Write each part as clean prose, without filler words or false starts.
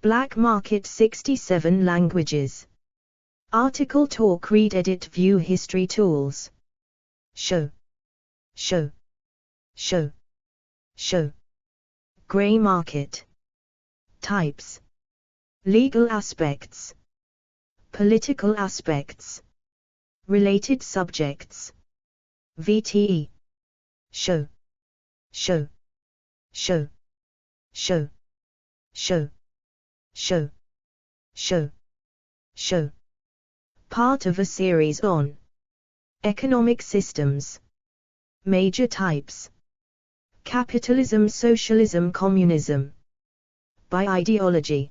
Black market 67 languages. Article talk read edit view history tools. Show. Show. Show. Show. Grey market. Types. Legal aspects. Political aspects. Related subjects. VTE. Show. Show. Show. Show. Show. Show. Show. Show. Part of a series on economic systems. Major types. Capitalism, socialism, communism. By ideology.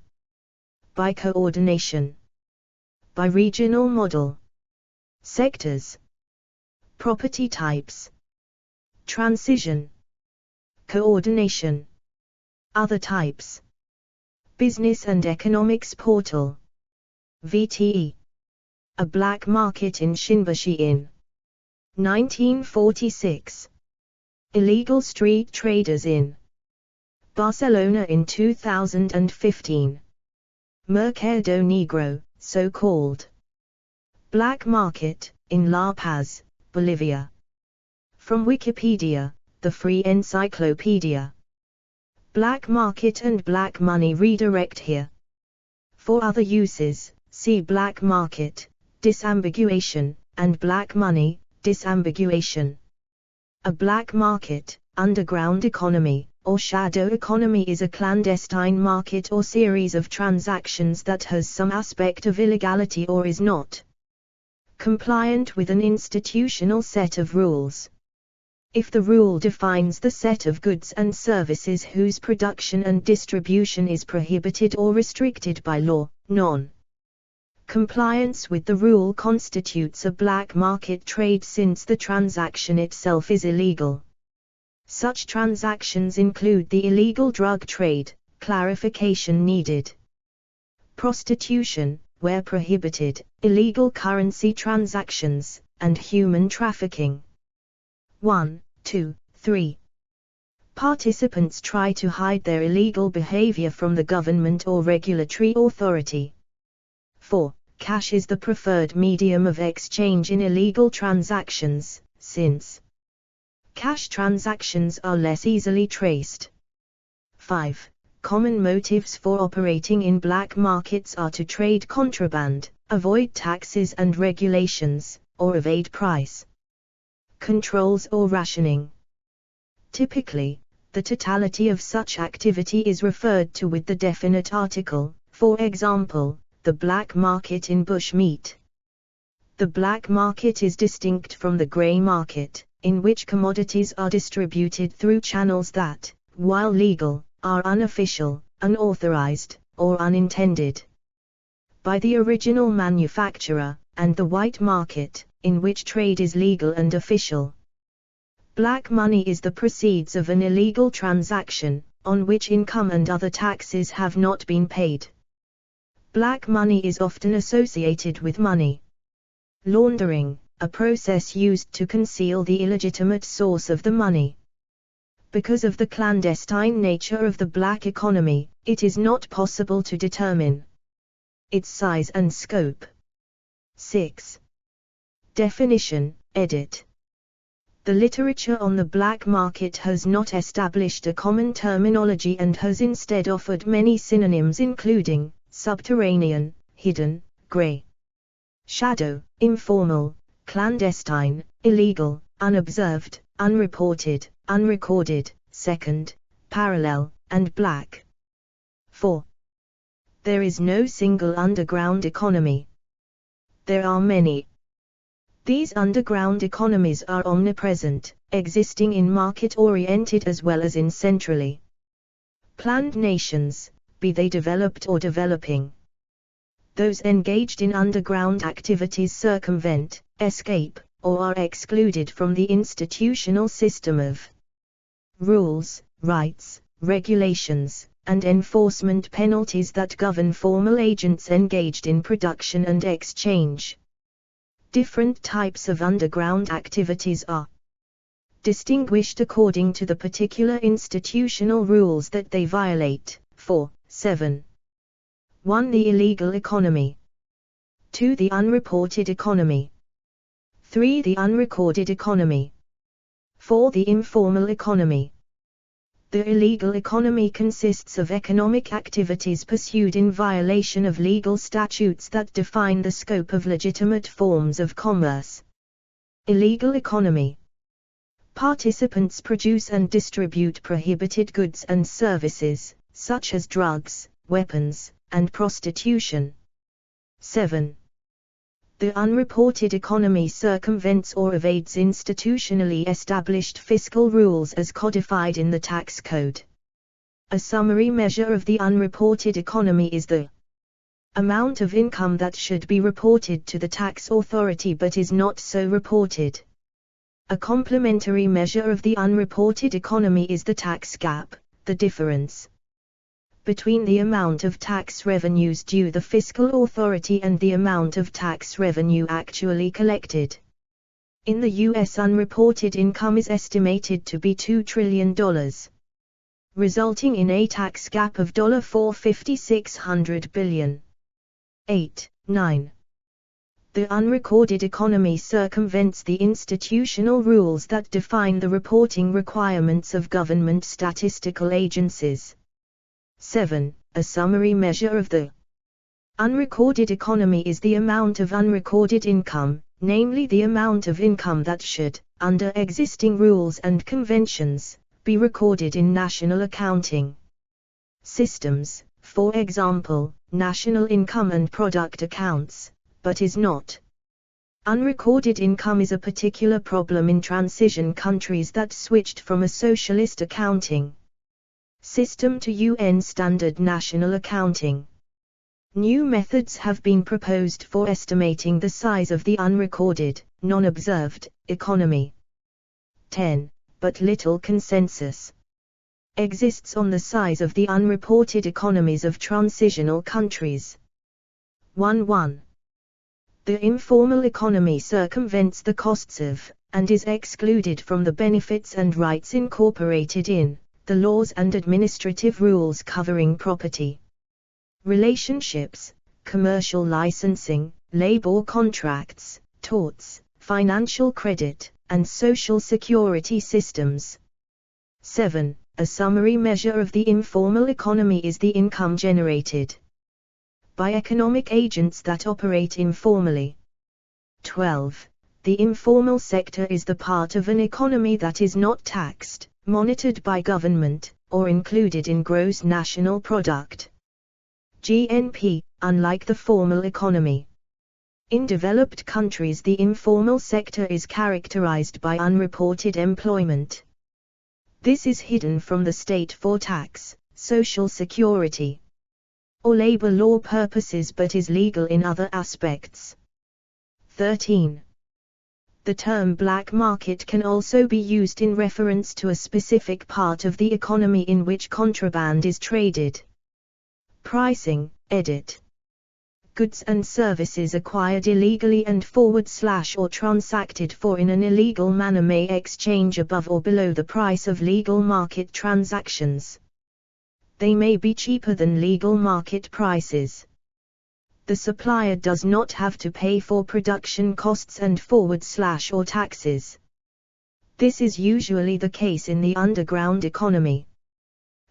By coordination. By regional model. Sectors. Property types. Transition. Coordination. Other types. Business and Economics Portal. VTE. A black market in Shinbashi in 1946. Illegal street traders in Barcelona in 2015. Mercado Negro, so-called black market, in La Paz, Bolivia. From Wikipedia, the free encyclopedia. Black market and black money redirect here. For other uses, see black market, disambiguation, and black money, disambiguation. A black market, underground economy, or shadow economy is a clandestine market or series of transactions that has some aspect of illegality or is not compliant with an institutional set of rules. If the rule defines the set of goods and services whose production and distribution is prohibited or restricted by law, non-compliance with the rule constitutes a black market trade since the transaction itself is illegal. Such transactions include the illegal drug trade, clarification needed. Prostitution, where prohibited, illegal currency transactions, and human trafficking. 1, 2, 3. Participants try to hide their illegal behavior from the government or regulatory authority. 4. Cash is the preferred medium of exchange in illegal transactions, since cash transactions are less easily traced. 5. Common motives for operating in black markets are to trade contraband, avoid taxes and regulations, or evade price controls or rationing. Typically, the totality of such activity is referred to with the definite article, for example, the black market in bush meat. The black market is distinct from the grey market, in which commodities are distributed through channels that, while legal, are unofficial, unauthorized, or unintended by the original manufacturer, and the white market, in which trade is legal and official. Black money is the proceeds of an illegal transaction, on which income and other taxes have not been paid. Black money is often associated with money laundering, a process used to conceal the illegitimate source of the money. Because of the clandestine nature of the black economy, it is not possible to determine its size and scope. 6. Definition, edit. The literature on the black market has not established a common terminology and has instead offered many synonyms including subterranean, hidden, grey, shadow, informal, clandestine, illegal, unobserved, unreported, unrecorded, second, parallel, and black. 4. There is no single underground economy. There are many. These underground economies are omnipresent, existing in market-oriented as well as in centrally planned nations, be they developed or developing. Those engaged in underground activities circumvent, escape, or are excluded from the institutional system of rules, rights, regulations, and enforcement penalties that govern formal agents engaged in production and exchange. Different types of underground activities are distinguished according to the particular institutional rules that they violate. 4, 7. 1. The illegal economy. 2. The unreported economy. 3. The unrecorded economy. 4. The informal economy. The illegal economy consists of economic activities pursued in violation of legal statutes that define the scope of legitimate forms of commerce. Illegal economy. Participants produce and distribute prohibited goods and services, such as drugs, weapons, and prostitution. 7. The unreported economy circumvents or evades institutionally established fiscal rules as codified in the tax code. A summary measure of the unreported economy is the amount of income that should be reported to the tax authority but is not so reported. A complementary measure of the unreported economy is the tax gap, the difference between the amount of tax revenues due the fiscal authority and the amount of tax revenue actually collected. In the U.S., unreported income is estimated to be $2 trillion, resulting in a tax gap of $456 billion. 8. 9. The unrecorded economy circumvents the institutional rules that define the reporting requirements of government statistical agencies. 7. A summary measure of the unrecorded economy is the amount of unrecorded income, namely the amount of income that should, under existing rules and conventions, be recorded in national accounting systems, for example, national income and product accounts, but is not. Unrecorded income is a particular problem in transition countries that switched from a socialist accounting system to UN standard national accounting. New methods have been proposed for estimating the size of the unrecorded, non-observed, economy. 10. But little consensus exists on the size of the unreported economies of transitional countries. 1. The informal economy circumvents the costs of, and is excluded from the benefits and rights incorporated in, the laws and administrative rules covering property relationships, commercial licensing, labor contracts, torts, financial credit, and social security systems. 7. A summary measure of the informal economy is the income generated by economic agents that operate informally. 12. The informal sector is the part of an economy that is not taxed, monitored by government, or included in gross national product (GNP), unlike the formal economy. In developed countries, the informal sector is characterized by unreported employment. This is hidden from the state for tax, social security, or labor law purposes but is legal in other aspects. 13. The term black market can also be used in reference to a specific part of the economy in which contraband is traded. Pricing, edit. Goods and services acquired illegally and / or transacted for in an illegal manner may exchange above or below the price of legal market transactions. They may be cheaper than legal market prices. The supplier does not have to pay for production costs and / or taxes. This is usually the case in the underground economy.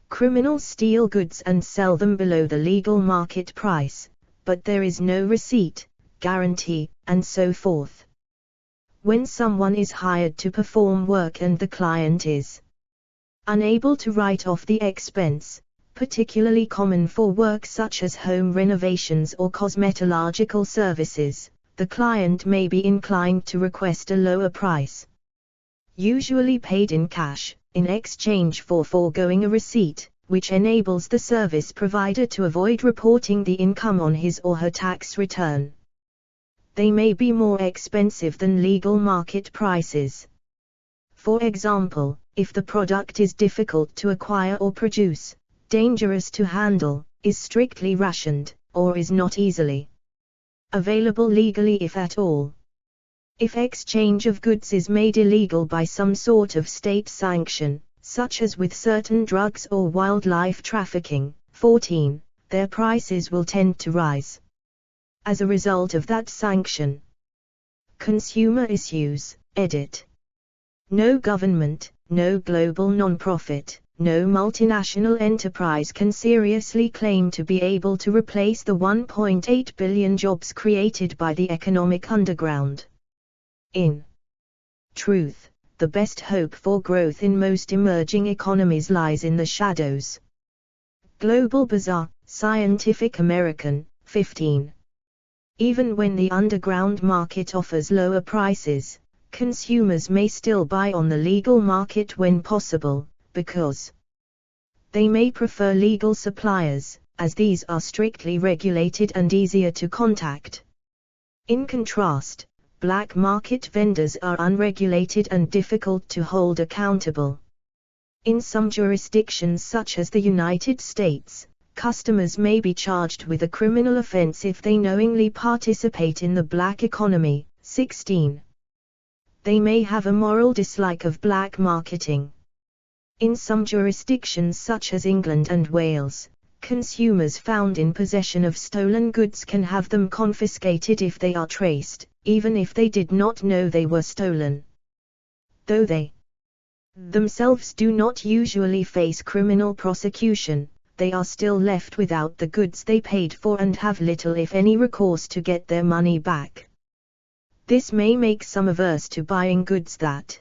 Criminals steal goods and sell them below the legal market price, but there is no receipt, guarantee, and so forth. When someone is hired to perform work and the client is unable to write off the expense, particularly common for work such as home renovations or cosmetological services, the client may be inclined to request a lower price, usually paid in cash, in exchange for foregoing a receipt, which enables the service provider to avoid reporting the income on his or her tax return. They may be more expensive than legal market prices. For example, if the product is difficult to acquire or produce, dangerous to handle, is strictly rationed, or is not easily available legally if at all. If exchange of goods is made illegal by some sort of state sanction, such as with certain drugs or wildlife trafficking. 14. their prices will tend to rise. As a result of that sanction. Consumer issues, edit. No government, no global non-profit, no multinational enterprise can seriously claim to be able to replace the 1.8 billion jobs created by the economic underground. In truth, the best hope for growth in most emerging economies lies in the shadows. Global Bazaar, Scientific American, 15. Even when the underground market offers lower prices, consumers may still buy on the legal market when possible, because they may prefer legal suppliers, as these are strictly regulated and easier to contact. In contrast, black market vendors are unregulated and difficult to hold accountable. In some jurisdictions such as the United States, customers may be charged with a criminal offense if they knowingly participate in the black economy. 16. They may have a moral dislike of black marketing. In some jurisdictions such as England and Wales, consumers found in possession of stolen goods can have them confiscated if they are traced, even if they did not know they were stolen. Though they themselves do not usually face criminal prosecution, they are still left without the goods they paid for and have little if any recourse to get their money back. This may make some averse to buying goods that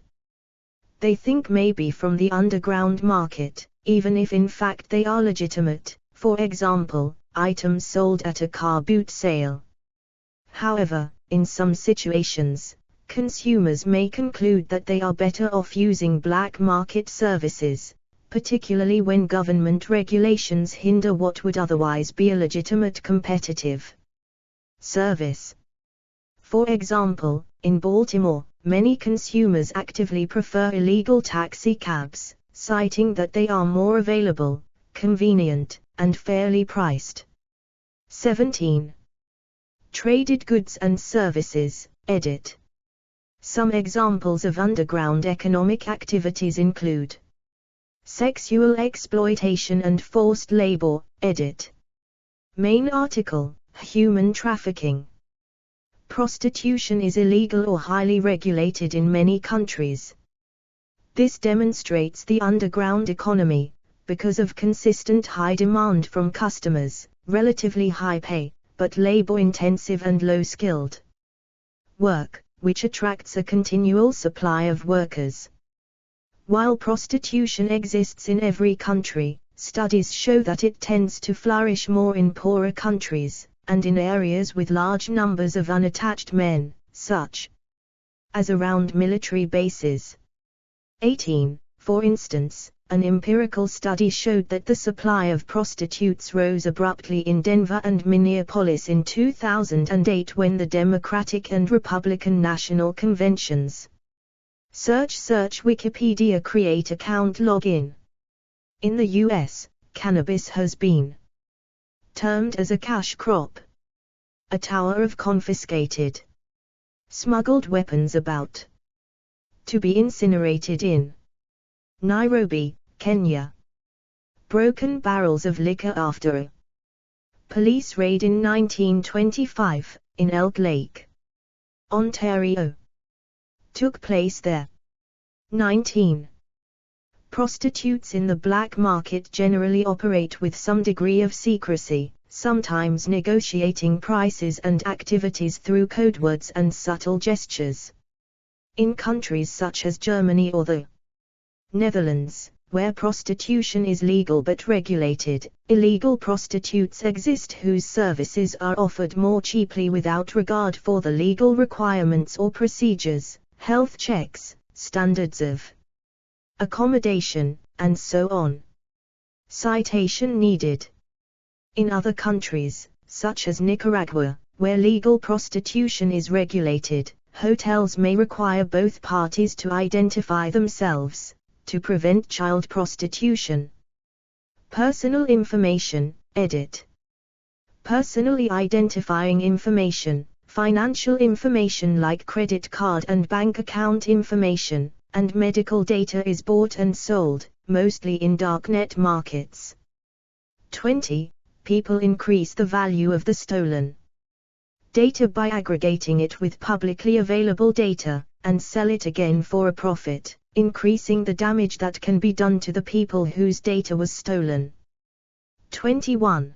they think may be from the underground market, even if in fact they are legitimate, for example, items sold at a car boot sale. However, in some situations, consumers may conclude that they are better off using black market services, particularly when government regulations hinder what would otherwise be a legitimate competitive service. For example, in Baltimore, many consumers actively prefer illegal taxi cabs, citing that they are more available, convenient, and fairly priced. 17. Traded goods and services, edit. Some examples of underground economic activities include sexual exploitation and forced labor, edit. Main article, human trafficking. Prostitution is illegal or highly regulated in many countries. This demonstrates the underground economy, because of consistent high demand from customers, relatively high pay, but labor-intensive and low-skilled work, which attracts a continual supply of workers. While prostitution exists in every country, studies show that it tends to flourish more in poorer countries, and in areas with large numbers of unattached men, such as around military bases. 18. For instance, an empirical study showed that the supply of prostitutes rose abruptly in Denver and Minneapolis in 2008 when the Democratic and Republican national conventions. Search Wikipedia create account login. In the US, cannabis has been termed as a cash crop. A tower of confiscated smuggled weapons about to be incinerated in Nairobi, Kenya. Broken barrels of liquor after a police raid in 1925, in Elk Lake, Ontario, took place there. 19. Prostitutes in the black market generally operate with some degree of secrecy, sometimes negotiating prices and activities through code words and subtle gestures. In countries such as Germany or the Netherlands, where prostitution is legal but regulated, illegal prostitutes exist whose services are offered more cheaply without regard for the legal requirements or procedures, health checks, standards of accommodation, and so on. Citation needed. In other countries, such as Nicaragua, where legal prostitution is regulated, hotels may require both parties to identify themselves, to prevent child prostitution. Personal information, edit. Personally identifying information, financial information like credit card and bank account information, and medical data is bought and sold, mostly in darknet markets. 20. people increase the value of the stolen data by aggregating it with publicly available data, and sell it again for a profit, increasing the damage that can be done to the people whose data was stolen. 21.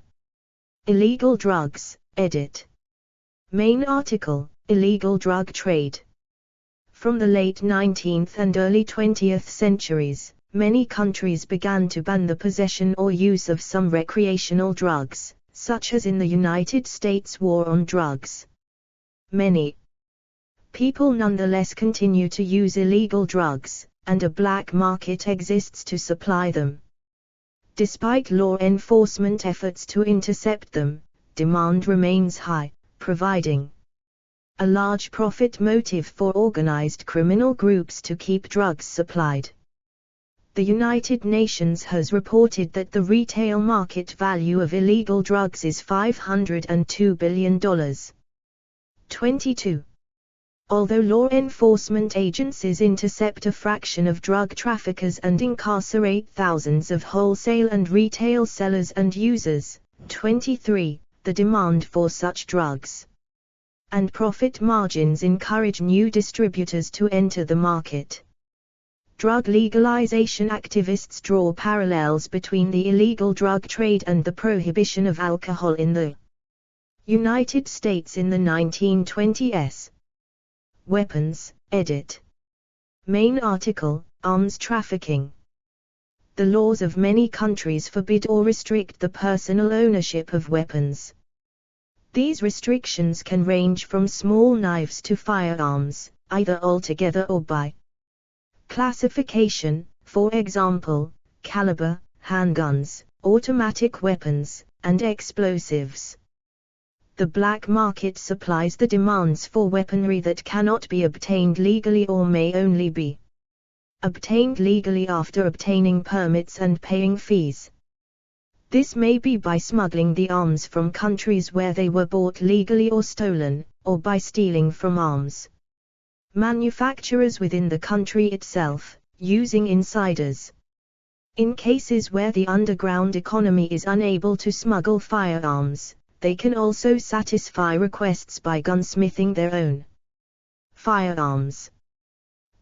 Illegal drugs, edit. Main article, Illegal drug trade. From the late 19th and early 20th centuries, many countries began to ban the possession or use of some recreational drugs, such as in the United States War on Drugs. Many people nonetheless continue to use illegal drugs, and a black market exists to supply them. Despite law enforcement efforts to intercept them, demand remains high, providing a large profit motive for organized criminal groups to keep drugs supplied. The United Nations has reported that the retail market value of illegal drugs is $502 billion. 22. Although law enforcement agencies intercept a fraction of drug traffickers and incarcerate thousands of wholesale and retail sellers and users, 23, the demand for such drugs and profit margins encourage new distributors to enter the market. Drug legalization activists draw parallels between the illegal drug trade and the prohibition of alcohol in the United States in the 1920s. Weapons, edit. Main article, Arms trafficking. The laws of many countries forbid or restrict the personal ownership of weapons. These restrictions can range from small knives to firearms, either altogether or by classification, for example, caliber, handguns, automatic weapons, and explosives. The black market supplies the demands for weaponry that cannot be obtained legally or may only be obtained legally after obtaining permits and paying fees. This may be by smuggling the arms from countries where they were bought legally or stolen, or by stealing from arms manufacturers within the country itself, using insiders. In cases where the underground economy is unable to smuggle firearms, they can also satisfy requests by gunsmithing their own firearms.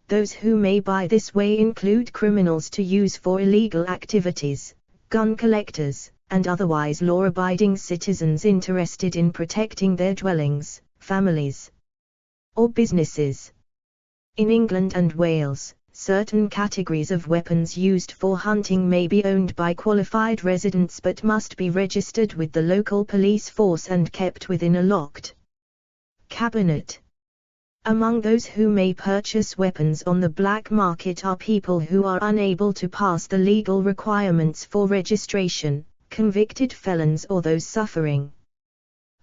Those who may buy this way include criminals to use for illegal activities, gun collectors, and otherwise law-abiding citizens interested in protecting their dwellings, families, or businesses. In England and Wales, certain categories of weapons used for hunting may be owned by qualified residents but must be registered with the local police force and kept within a locked cabinet. Among those who may purchase weapons on the black market are people who are unable to pass the legal requirements for registration, convicted felons or those suffering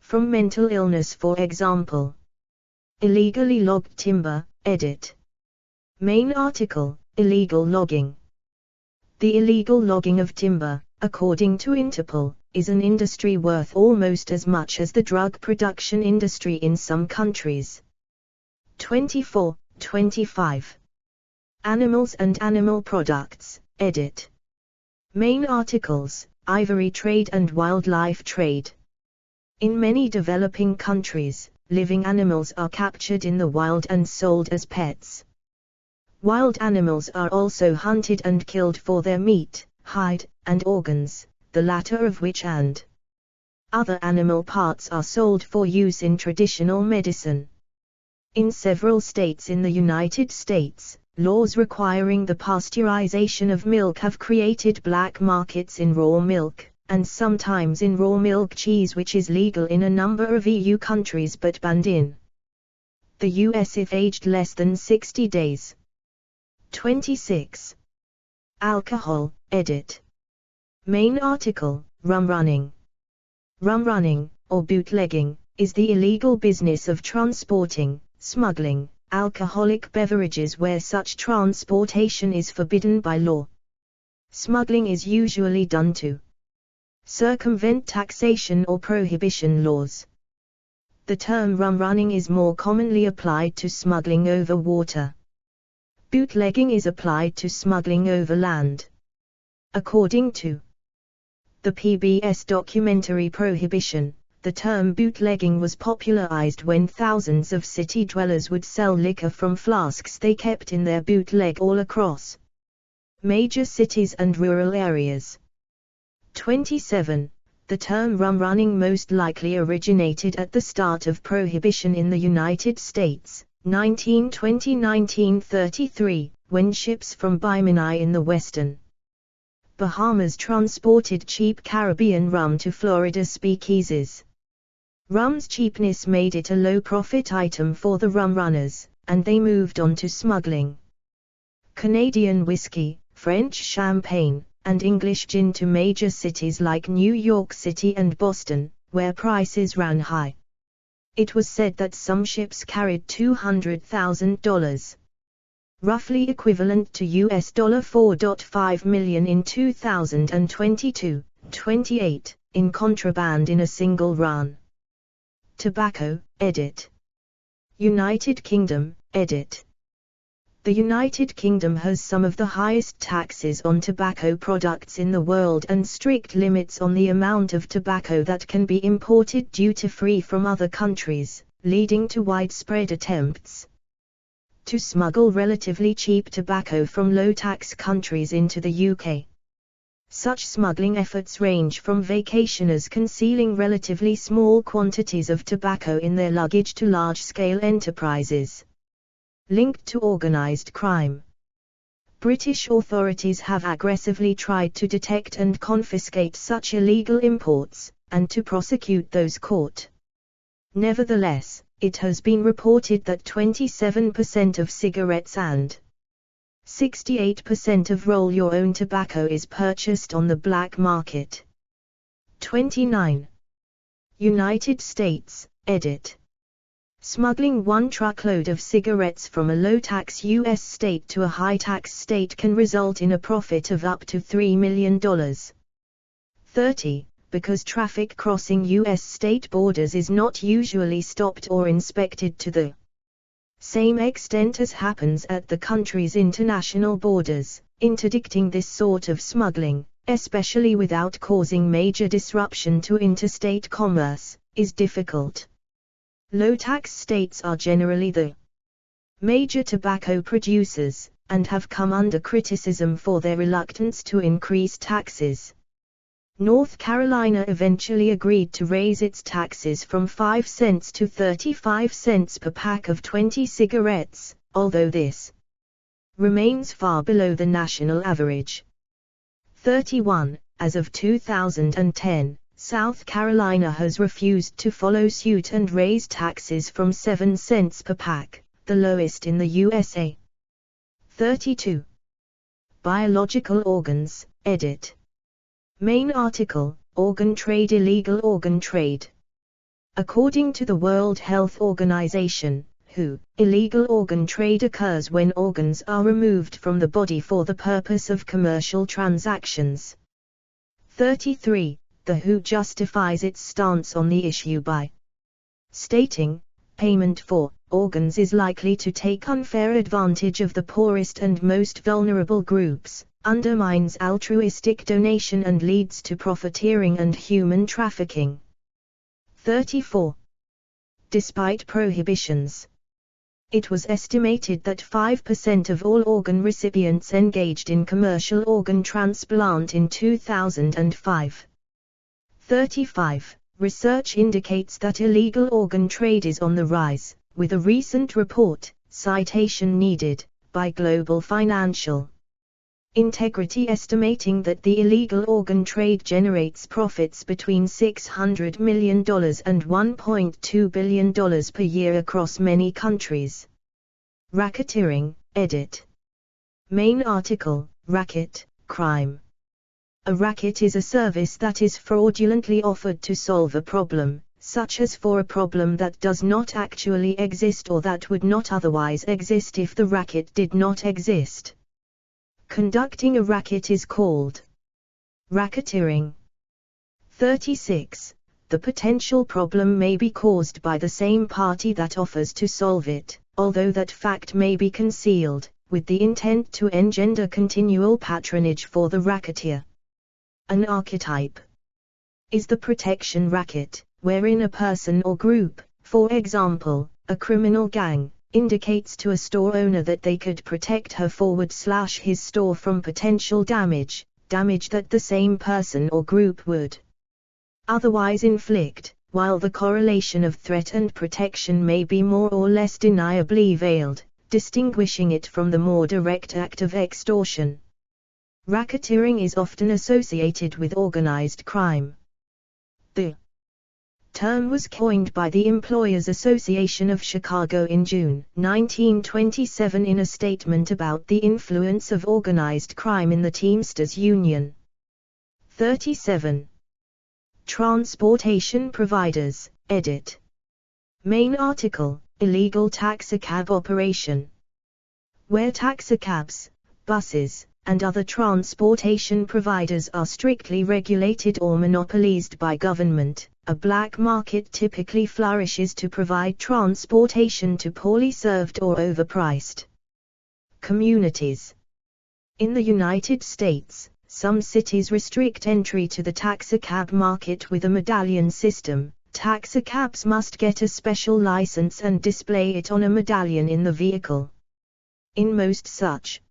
from mental illness, for example. Illegally logged timber, edit. Main article, Illegal logging. The illegal logging of timber, according to Interpol, is an industry worth almost as much as the drug production industry in some countries. 24, 25. Animals and animal products, edit. Main articles, Ivory trade and wildlife trade. In many developing countries, living animals are captured in the wild and sold as pets. Wild animals are also hunted and killed for their meat, hide, and organs, the latter of which and other animal parts are sold for use in traditional medicine. In several states in the United States, laws requiring the pasteurization of milk have created black markets in raw milk, and sometimes in raw milk cheese, which is legal in a number of EU countries but banned in the US if aged less than 60 days. 26. Alcohol, edit. Main article, Rum running. Rum running, or bootlegging, is the illegal business of transporting, smuggling, alcoholic beverages where such transportation is forbidden by law. Smuggling is usually done to circumvent taxation or prohibition laws. The term rum running is more commonly applied to smuggling over water. Bootlegging is applied to smuggling over land. According to The PBS documentary Prohibition. The term bootlegging was popularized when thousands of city dwellers would sell liquor from flasks they kept in their bootleg all across major cities and rural areas. 27. The term rum running most likely originated at the start of Prohibition in the United States, 1920–1933, when ships from Bimini in the western Bahamas transported cheap Caribbean rum to Florida speakeasies. Rum's cheapness made it a low-profit item for the rum runners, and they moved on to smuggling Canadian whiskey, French champagne, and English gin to major cities like New York City and Boston, where prices ran high. It was said that some ships carried $200,000, roughly equivalent to US $4.5 million in 2022-28, in contraband in a single run. Tobacco, edit. United Kingdom, edit. The United Kingdom has some of the highest taxes on tobacco products in the world and strict limits on the amount of tobacco that can be imported duty-free from other countries, leading to widespread attempts to smuggle relatively cheap tobacco from low-tax countries into the UK. Such smuggling efforts range from vacationers concealing relatively small quantities of tobacco in their luggage to large-scale enterprises linked to organized crime. British authorities have aggressively tried to detect and confiscate such illegal imports, and to prosecute those caught. Nevertheless, it has been reported that 27% of cigarettes and 68% of roll-your-own tobacco is purchased on the black market. 29. United States, edit. Smuggling one truckload of cigarettes from a low-tax U.S. state to a high-tax state can result in a profit of up to $3 million. 30. Because traffic crossing U.S. state borders is not usually stopped or inspected to the same extent as happens at the country's international borders, interdicting this sort of smuggling, especially without causing major disruption to interstate commerce, is difficult. Low-tax states are generally the major tobacco producers, and have come under criticism for their reluctance to increase taxes. North Carolina eventually agreed to raise its taxes from 5 cents to 35 cents per pack of 20 cigarettes, although this remains far below the national average. 31. As of 2010, South Carolina has refused to follow suit and raise taxes from 7 cents per pack, the lowest in the USA. 32. Biological organs, edit. Main article, Organ Trade. Illegal organ trade. According to the World Health Organization, WHO, illegal organ trade occurs when organs are removed from the body for the purpose of commercial transactions. 33. The WHO justifies its stance on the issue by stating, payment for organs is likely to take unfair advantage of the poorest and most vulnerable groups, undermines altruistic donation and leads to profiteering and human trafficking. 34. Despite prohibitions, it was estimated that 5% of all organ recipients engaged in commercial organ transplant in 2005. 35. Research indicates that illegal organ trade is on the rise, with a recent report, citation needed, by Global Financial Integrity estimating that the illegal organ trade generates profits between $600 million and $1.2 billion per year across many countries. Racketeering, edit. Main article, Racket, Crime. A racket is a service that is fraudulently offered to solve a problem, such as for a problem that does not actually exist or that would not otherwise exist if the racket did not exist. Conducting a racket is called racketeering. 36. The potential problem may be caused by the same party that offers to solve it, although that fact may be concealed, with the intent to engender continual patronage for the racketeer. An archetype. is the protection racket, wherein a person or group, for example, a criminal gang, indicates to a store owner that they could protect her/his store from potential damage that the same person or group would otherwise inflict, while the correlation of threat and protection may be more or less deniably veiled, distinguishing it from the more direct act of extortion. Racketeering is often associated with organized crime. The term was coined by the Employers Association of Chicago in June 1927 in a statement about the influence of organized crime in the Teamsters Union. 37. Transportation providers, edit. Main article, illegal taxicab operation. Where taxicabs, buses, and other transportation providers are strictly regulated or monopolized by government, a black market typically flourishes to provide transportation to poorly served or overpriced communities. In the United States, some cities restrict entry to the taxicab market with a medallion system. Taxicabs must get a special license and display it on a medallion in the vehicle. In most such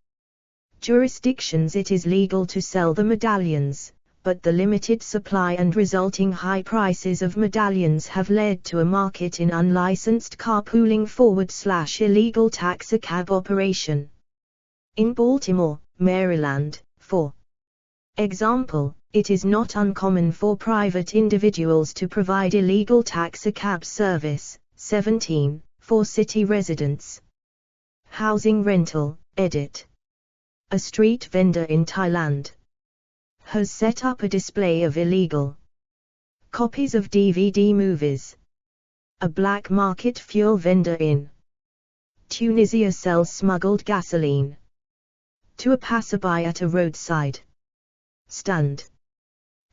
jurisdictions it is legal to sell the medallions, but the limited supply and resulting high prices of medallions have led to a market in unlicensed carpooling/illegal taxicab operation. In Baltimore, Maryland, for example, it is not uncommon for private individuals to provide illegal taxicab service. 17. For city residents. Housing rental, edit. A street vendor in Thailand has set up a display of illegal copies of DVD movies. A black market fuel vendor in Tunisia sells smuggled gasoline to a passerby at a roadside stand.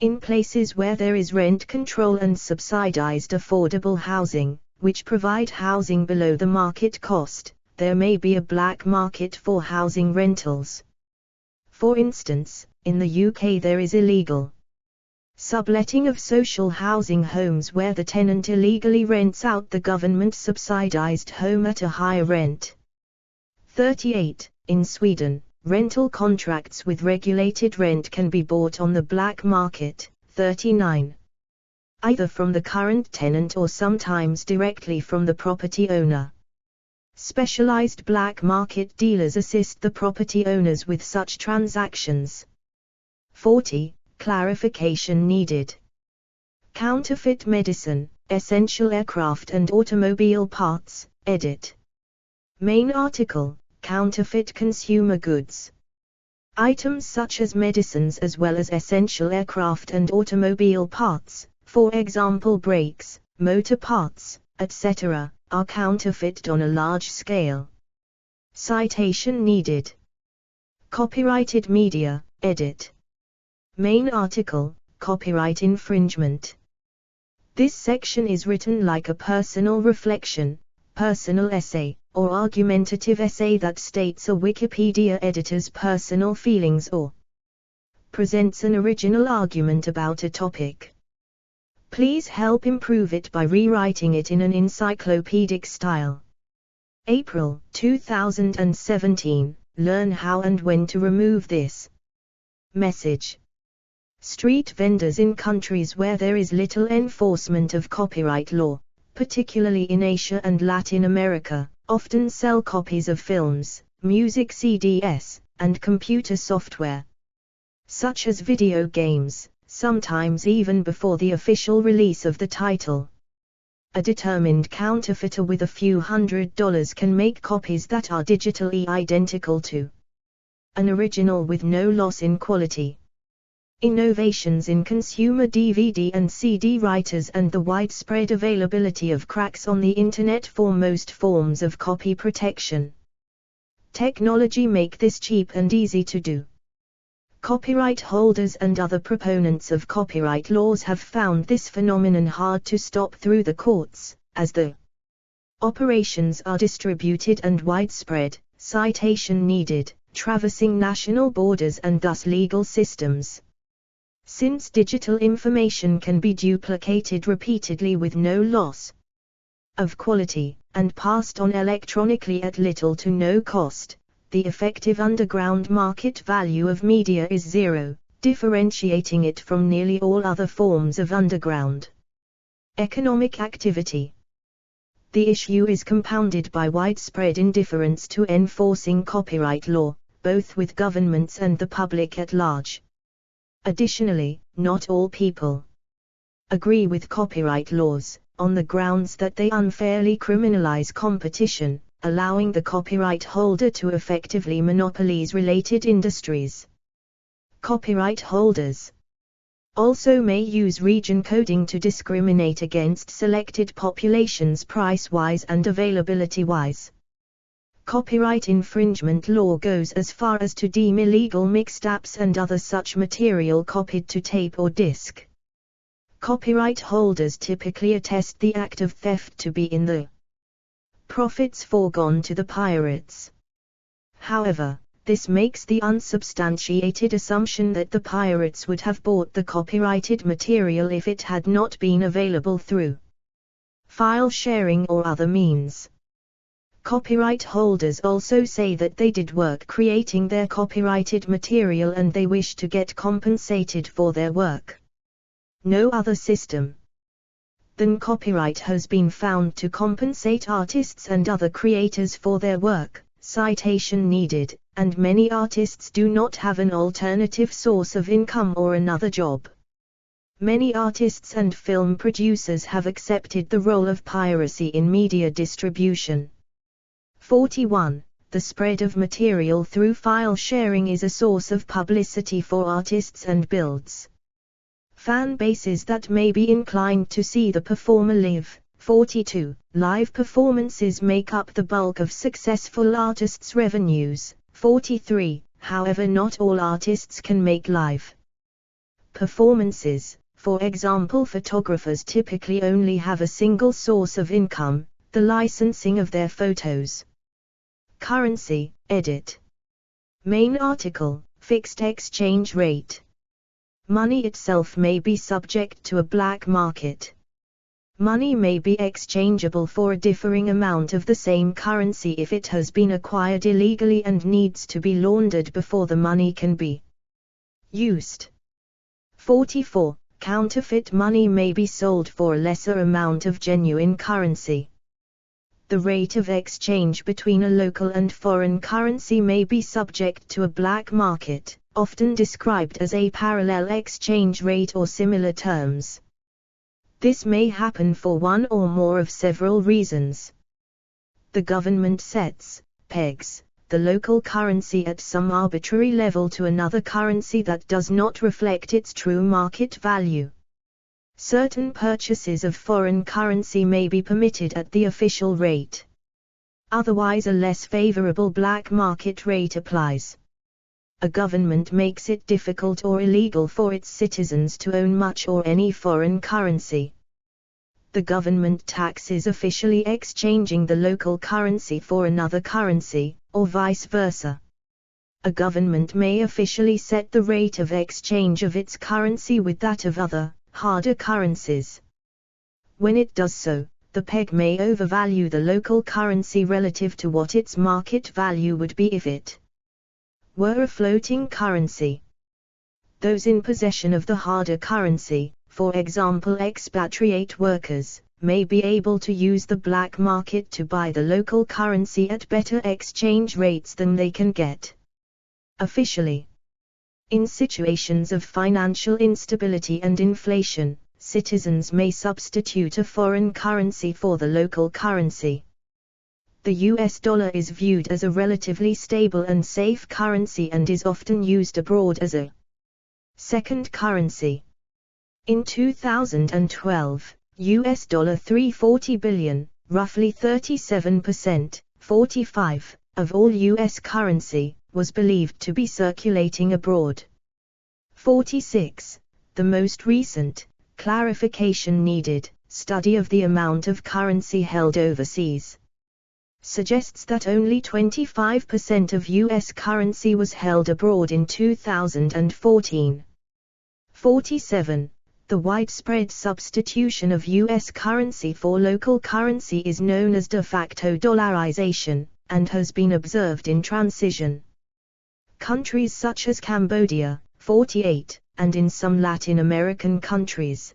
In places where there is rent control and subsidized affordable housing, which provide housing below the market cost, there may be a black market for housing rentals. For instance, in the UK there is illegal subletting of social housing homes where the tenant illegally rents out the government-subsidized home at a higher rent. 38. In Sweden, rental contracts with regulated rent can be bought on the black market. 39. Either from the current tenant or sometimes directly from the property owner. Specialized black market dealers assist the property owners with such transactions. 40. Clarification needed. Counterfeit medicine, essential aircraft and automobile parts, edit. Main article, counterfeit consumer goods. Items such as medicines as well as essential aircraft and automobile parts, for example brakes, motor parts, etc., are counterfeited on a large scale. Citation needed. Copyrighted media, edit. Main article, copyright infringement. This section is written like a personal reflection, personal essay, or argumentative essay that states a Wikipedia editor's personal feelings or presents an original argument about a topic. Please help improve it by rewriting it in an encyclopedic style. April 2017. Learn how and when to remove this message. Street vendors in countries where there is little enforcement of copyright law, particularly in Asia and Latin America, often sell copies of films, music CDs, and computer software, such as video games, sometimes even before the official release of the title. A determined counterfeiter with a few $100s can make copies that are digitally identical to an original with no loss in quality. Innovations in consumer DVD and CD writers and the widespread availability of cracks on the Internet for most forms of copy protection technology make this cheap and easy to do. Copyright holders and other proponents of copyright laws have found this phenomenon hard to stop through the courts, as the operations are distributed and widespread, citation needed, traversing national borders and thus legal systems. since digital information can be duplicated repeatedly with no loss of quality, and passed on electronically at little to no cost, the effective underground market value of media is zero, differentiating it from nearly all other forms of underground economic activity. The issue is compounded by widespread indifference to enforcing copyright law, both with governments and the public at large. Additionally, not all people agree with copyright laws, on the grounds that they unfairly criminalize competition, allowing the copyright holder to effectively monopolize related industries. Copyright holders also may use region coding to discriminate against selected populations price-wise and availability-wise. Copyright infringement law goes as far as to deem illegal mixtapes and other such material copied to tape or disc. Copyright holders typically attest the act of theft to be in the profits foregone to the pirates. However, this makes the unsubstantiated assumption that the pirates would have bought the copyrighted material if it had not been available through file sharing or other means. Copyright holders also say that they did work creating their copyrighted material and they wish to get compensated for their work. No other system than copyright has been found to compensate artists and other creators for their work, citation needed, and many artists do not have an alternative source of income or another job. Many artists and film producers have accepted the role of piracy in media distribution. 41. The spread of material through file sharing is a source of publicity for artists and builds fan bases that may be inclined to see the performer live. 42. Live performances make up the bulk of successful artists' revenues. 43. However, not all artists can make live performances. For example, photographers typically only have a single source of income, the licensing of their photos. Currency, edit. Main article, fixed exchange rate. Money itself may be subject to a black market. Money may be exchangeable for a differing amount of the same currency if it has been acquired illegally and needs to be laundered before the money can be used. 44. Counterfeit money may be sold for a lesser amount of genuine currency. The rate of exchange between a local and foreign currency may be subject to a black market, often described as a parallel exchange rate or similar terms. This may happen for one or more of several reasons. The government pegs the local currency at some arbitrary level to another currency that does not reflect its true market value. Certain purchases of foreign currency may be permitted at the official rate. Otherwise, a less favorable black market rate applies. A government makes it difficult or illegal for its citizens to own much or any foreign currency. The government taxes officially exchanging the local currency for another currency, or vice versa. A government may officially set the rate of exchange of its currency with that of other, harder currencies. When it does so, the peg may overvalue the local currency relative to what its market value would be if it were a floating currency. Those in possession of the harder currency, for example expatriate workers, may be able to use the black market to buy the local currency at better exchange rates than they can get officially. In situations of financial instability and inflation, citizens may substitute a foreign currency for the local currency. The US dollar is viewed as a relatively stable and safe currency and is often used abroad as a second currency. In 2012, US dollar $340 billion, roughly 37%, 45, of all US currency, was believed to be circulating abroad. 46. The most recent, clarification needed, study of the amount of currency held overseas suggests that only 25% of US currency was held abroad in 2014. 47. The widespread substitution of U.S. currency for local currency is known as de facto dollarization, and has been observed in transition countries such as Cambodia, 48, and in some Latin American countries.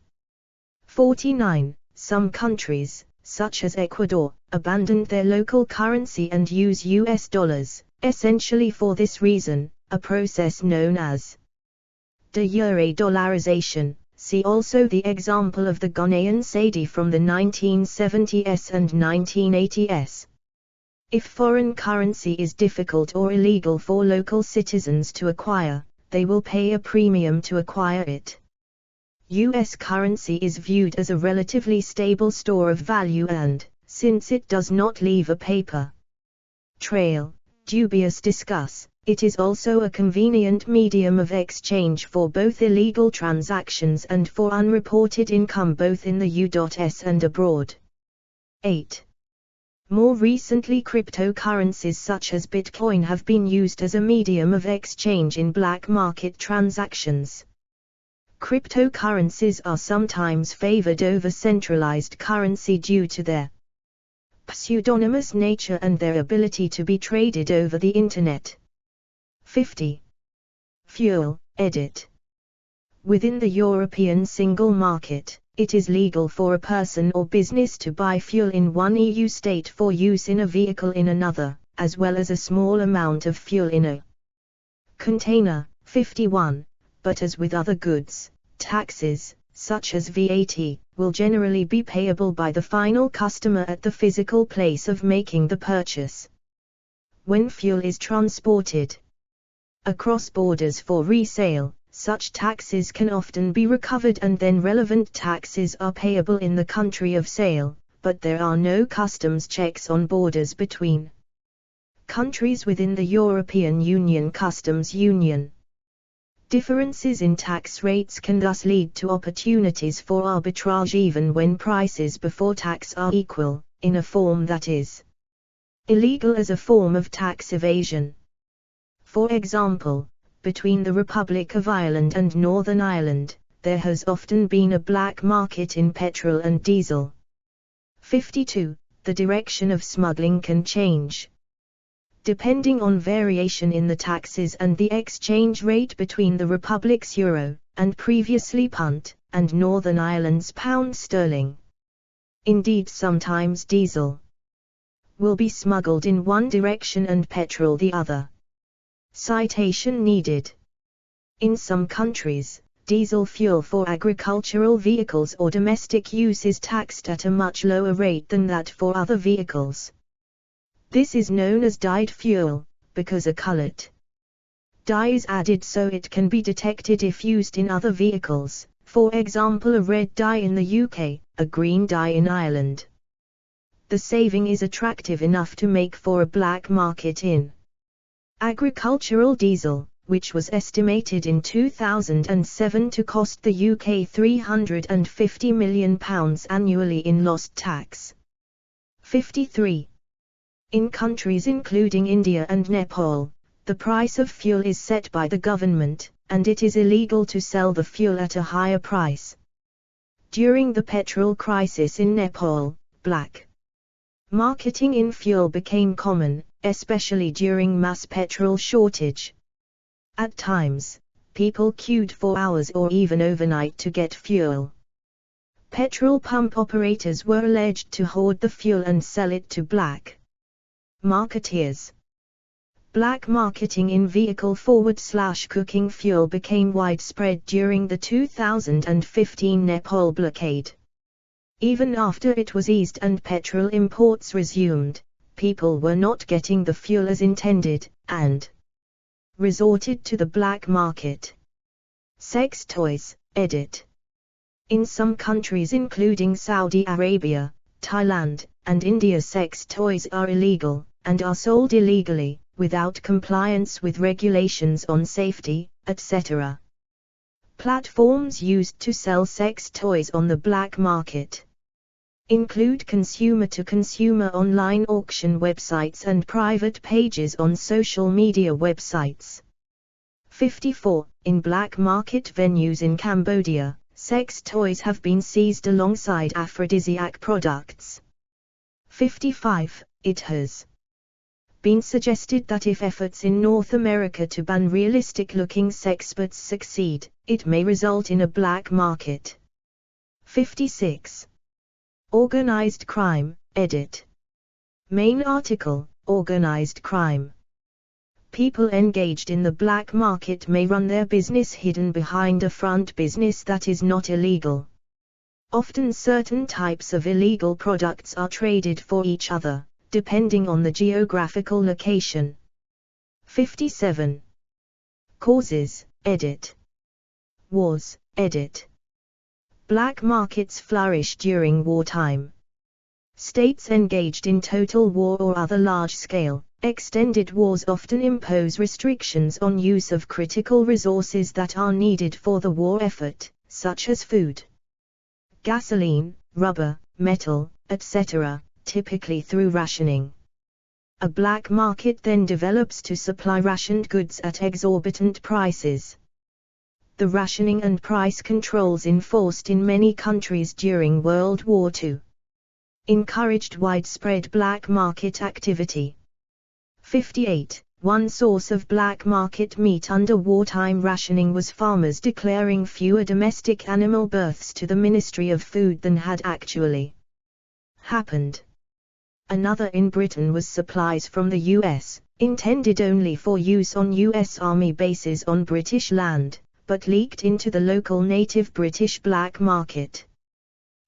49. Some countries, such as Ecuador, abandoned their local currency and use US dollars, essentially for this reason, a process known as de jure dollarization. See also the example of the Ghanaian cedi from the 1970s and 1980s. If foreign currency is difficult or illegal for local citizens to acquire, they will pay a premium to acquire it. US currency is viewed as a relatively stable store of value and, since it does not leave a paper trail, dubious discuss, it is also a convenient medium of exchange for both illegal transactions and for unreported income both in the U.S. and abroad. 8. More recently, cryptocurrencies such as Bitcoin have been used as a medium of exchange in black market transactions. Cryptocurrencies are sometimes favored over centralized currency due to their pseudonymous nature and their ability to be traded over the Internet. 50. Fuel, edit. Within the European single market, it is legal for a person or business to buy fuel in one EU state for use in a vehicle in another, as well as a small amount of fuel in a container. 51. But as with other goods, taxes, such as VAT, will generally be payable by the final customer at the physical place of making the purchase. When fuel is transported across borders for resale, such taxes can often be recovered and then relevant taxes are payable in the country of sale, but there are no customs checks on borders between countries within the European Union Customs Union. Differences in tax rates can thus lead to opportunities for arbitrage even when prices before tax are equal, in a form that is illegal as a form of tax evasion. For example, between the Republic of Ireland and Northern Ireland, there has often been a black market in petrol and diesel. 52. The direction of smuggling can change depending on variation in the taxes and the exchange rate between the Republic's euro, and previously punt, and Northern Ireland's pound sterling. Indeed, sometimes diesel will be smuggled in one direction and petrol the other. Citation needed. In some countries, diesel fuel for agricultural vehicles or domestic use is taxed at a much lower rate than that for other vehicles. This is known as dyed fuel, because a colored dye is added so it can be detected if used in other vehicles, for example a red dye in the UK, a green dye in Ireland. The saving is attractive enough to make for a black market in agricultural diesel, which was estimated in 2007 to cost the UK £350 million annually in lost tax. 53. In countries including India and Nepal, the price of fuel is set by the government, and it is illegal to sell the fuel at a higher price. During the petrol crisis in Nepal, black marketing in fuel became common, especially during mass petrol shortage. At times, people queued for hours or even overnight to get fuel. Petrol pump operators were alleged to hoard the fuel and sell it to black marketeers. Black marketing in vehicle/cooking fuel became widespread during the 2015 Nepal blockade. Even after it was eased and petrol imports resumed, people were not getting the fuel as intended, and resorted to the black market. Sex toys, edit. In some countries including Saudi Arabia, Thailand, and India, sex toys are illegal, and are sold illegally, without compliance with regulations on safety, etc. Platforms used to sell sex toys on the black market include consumer-to-consumer online auction websites and private pages on social media websites. 54. In black market venues in Cambodia, sex toys have been seized alongside aphrodisiac products. 55. It has been suggested that if efforts in North America to ban realistic-looking sexperts succeed, it may result in a black market. 56. Organized crime, edit. Main article, Organized crime. People engaged in the black market may run their business hidden behind a front business that is not illegal. Often certain types of illegal products are traded for each other, depending on the geographical location. 57. Causes, edit. Wars, edit. Black markets flourish during wartime. States engaged in total war or other large-scale, extended wars often impose restrictions on use of critical resources that are needed for the war effort, such as food, gasoline, rubber, metal, etc., typically through rationing. A black market then develops to supply rationed goods at exorbitant prices. The rationing and price controls enforced in many countries during World War II encouraged widespread black market activity. 58. One source of black market meat under wartime rationing was farmers declaring fewer domestic animal births to the Ministry of Food than had actually happened. Another in Britain was supplies from the US, intended only for use on US Army bases on British land, but leaked into the local native British black market.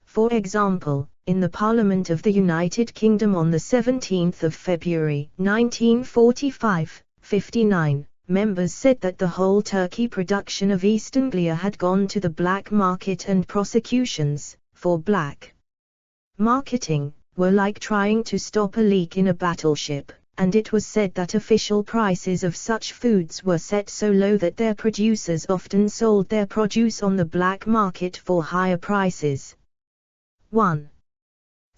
For example, in the Parliament of the United Kingdom on 17 February 1945, 59, members said that the whole turkey production of East Anglia had gone to the black market and prosecutions, for black marketing, were like trying to stop a leak in a battleship, and it was said that official prices of such foods were set so low that their producers often sold their produce on the black market for higher prices. 1.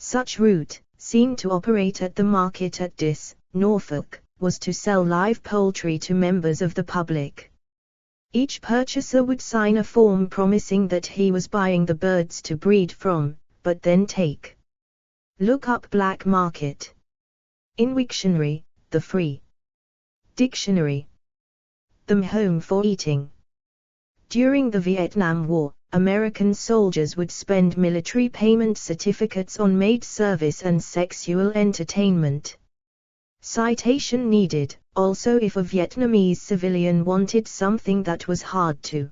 Such route, seen to operate at the market at Dis, Norfolk, was to sell live poultry to members of the public. Each purchaser would sign a form promising that he was buying the birds to breed from, but then take. Look up black market in Wiktionary, the Free Dictionary. The home for eating. During the Vietnam War, American soldiers would spend military payment certificates on maid service and sexual entertainment. Citation needed. Also, if a Vietnamese civilian wanted something that was hard to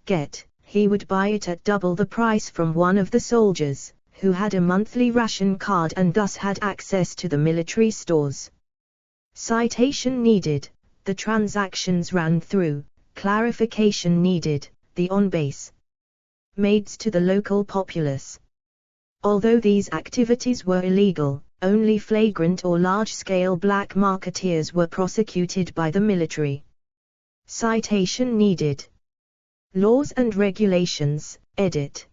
get, he would buy it at double the price from one of the soldiers, who had a monthly ration card and thus had access to the military stores. Citation needed. The transactions ran through. Clarification needed. The on-base maids to the local populace. Although these activities were illegal, only flagrant or large-scale black marketeers were prosecuted by the military. Citation needed. Laws and regulations, edit.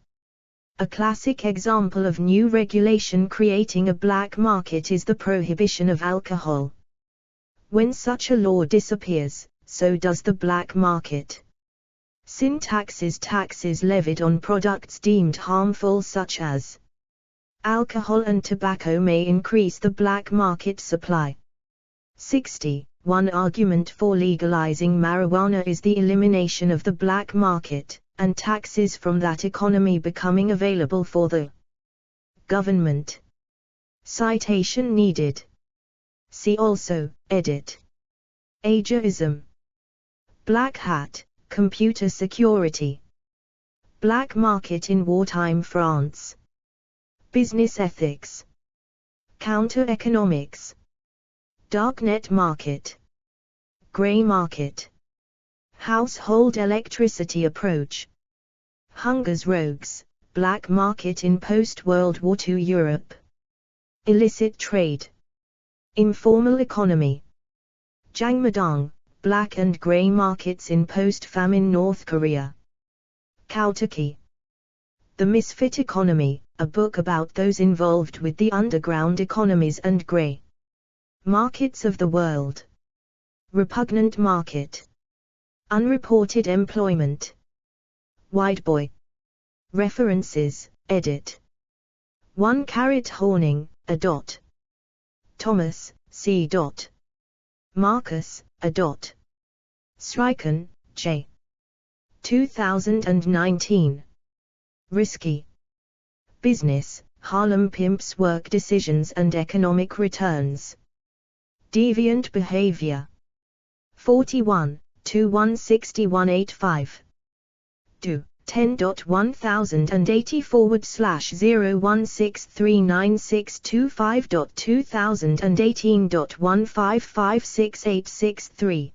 A classic example of new regulation creating a black market is the prohibition of alcohol. When such a law disappears, so does the black market. Sin taxes levied on products deemed harmful such as alcohol and tobacco may increase the black market supply. 60. One argument for legalizing marijuana is the elimination of the black market, and taxes from that economy becoming available for the government. Citation needed. See also, edit. Ageism. Black hat, computer security. Black market in wartime France. Business ethics. Counter-economics. Darknet market. Grey market. Household electricity approach. Hunger's rogues, black market in post-World War II Europe. Illicit trade. Informal economy. Jangmadang, black and grey markets in post-famine North Korea. Kautoki. The Misfit Economy, a book about those involved with the underground economies and grey markets of the world. Repugnant market. Unreported employment. Wideboy. References, edit. 1 Horning, a dot. Thomas, C. Dot. Marcus, a dot. Stryken, J. 2019. Risky Business, Harlem Pimps Work Decisions and Economic Returns. Deviant Behavior. 41, 216185. Do. 10.100180163962.2018.1556863.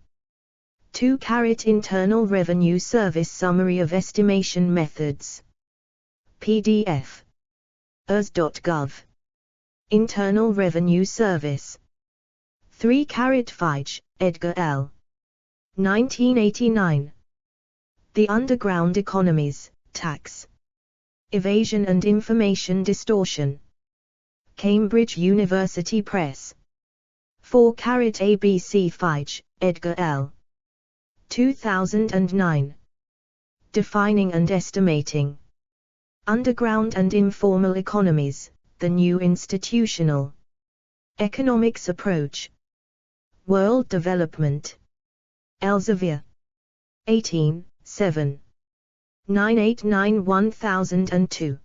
2 Internal Revenue Service Summary of Estimation Methods. PDF. ers.gov. Internal Revenue Service. 3 Feige, Edgar L. 1989. The Underground Economies, Tax Evasion and Information Distortion. Cambridge University Press. 4 ABC Feige, Edgar L. 2009. Defining and Estimating Underground and Informal Economies, the New Institutional Economics Approach. World Development. Elsevier. 18, 7. 989-1002.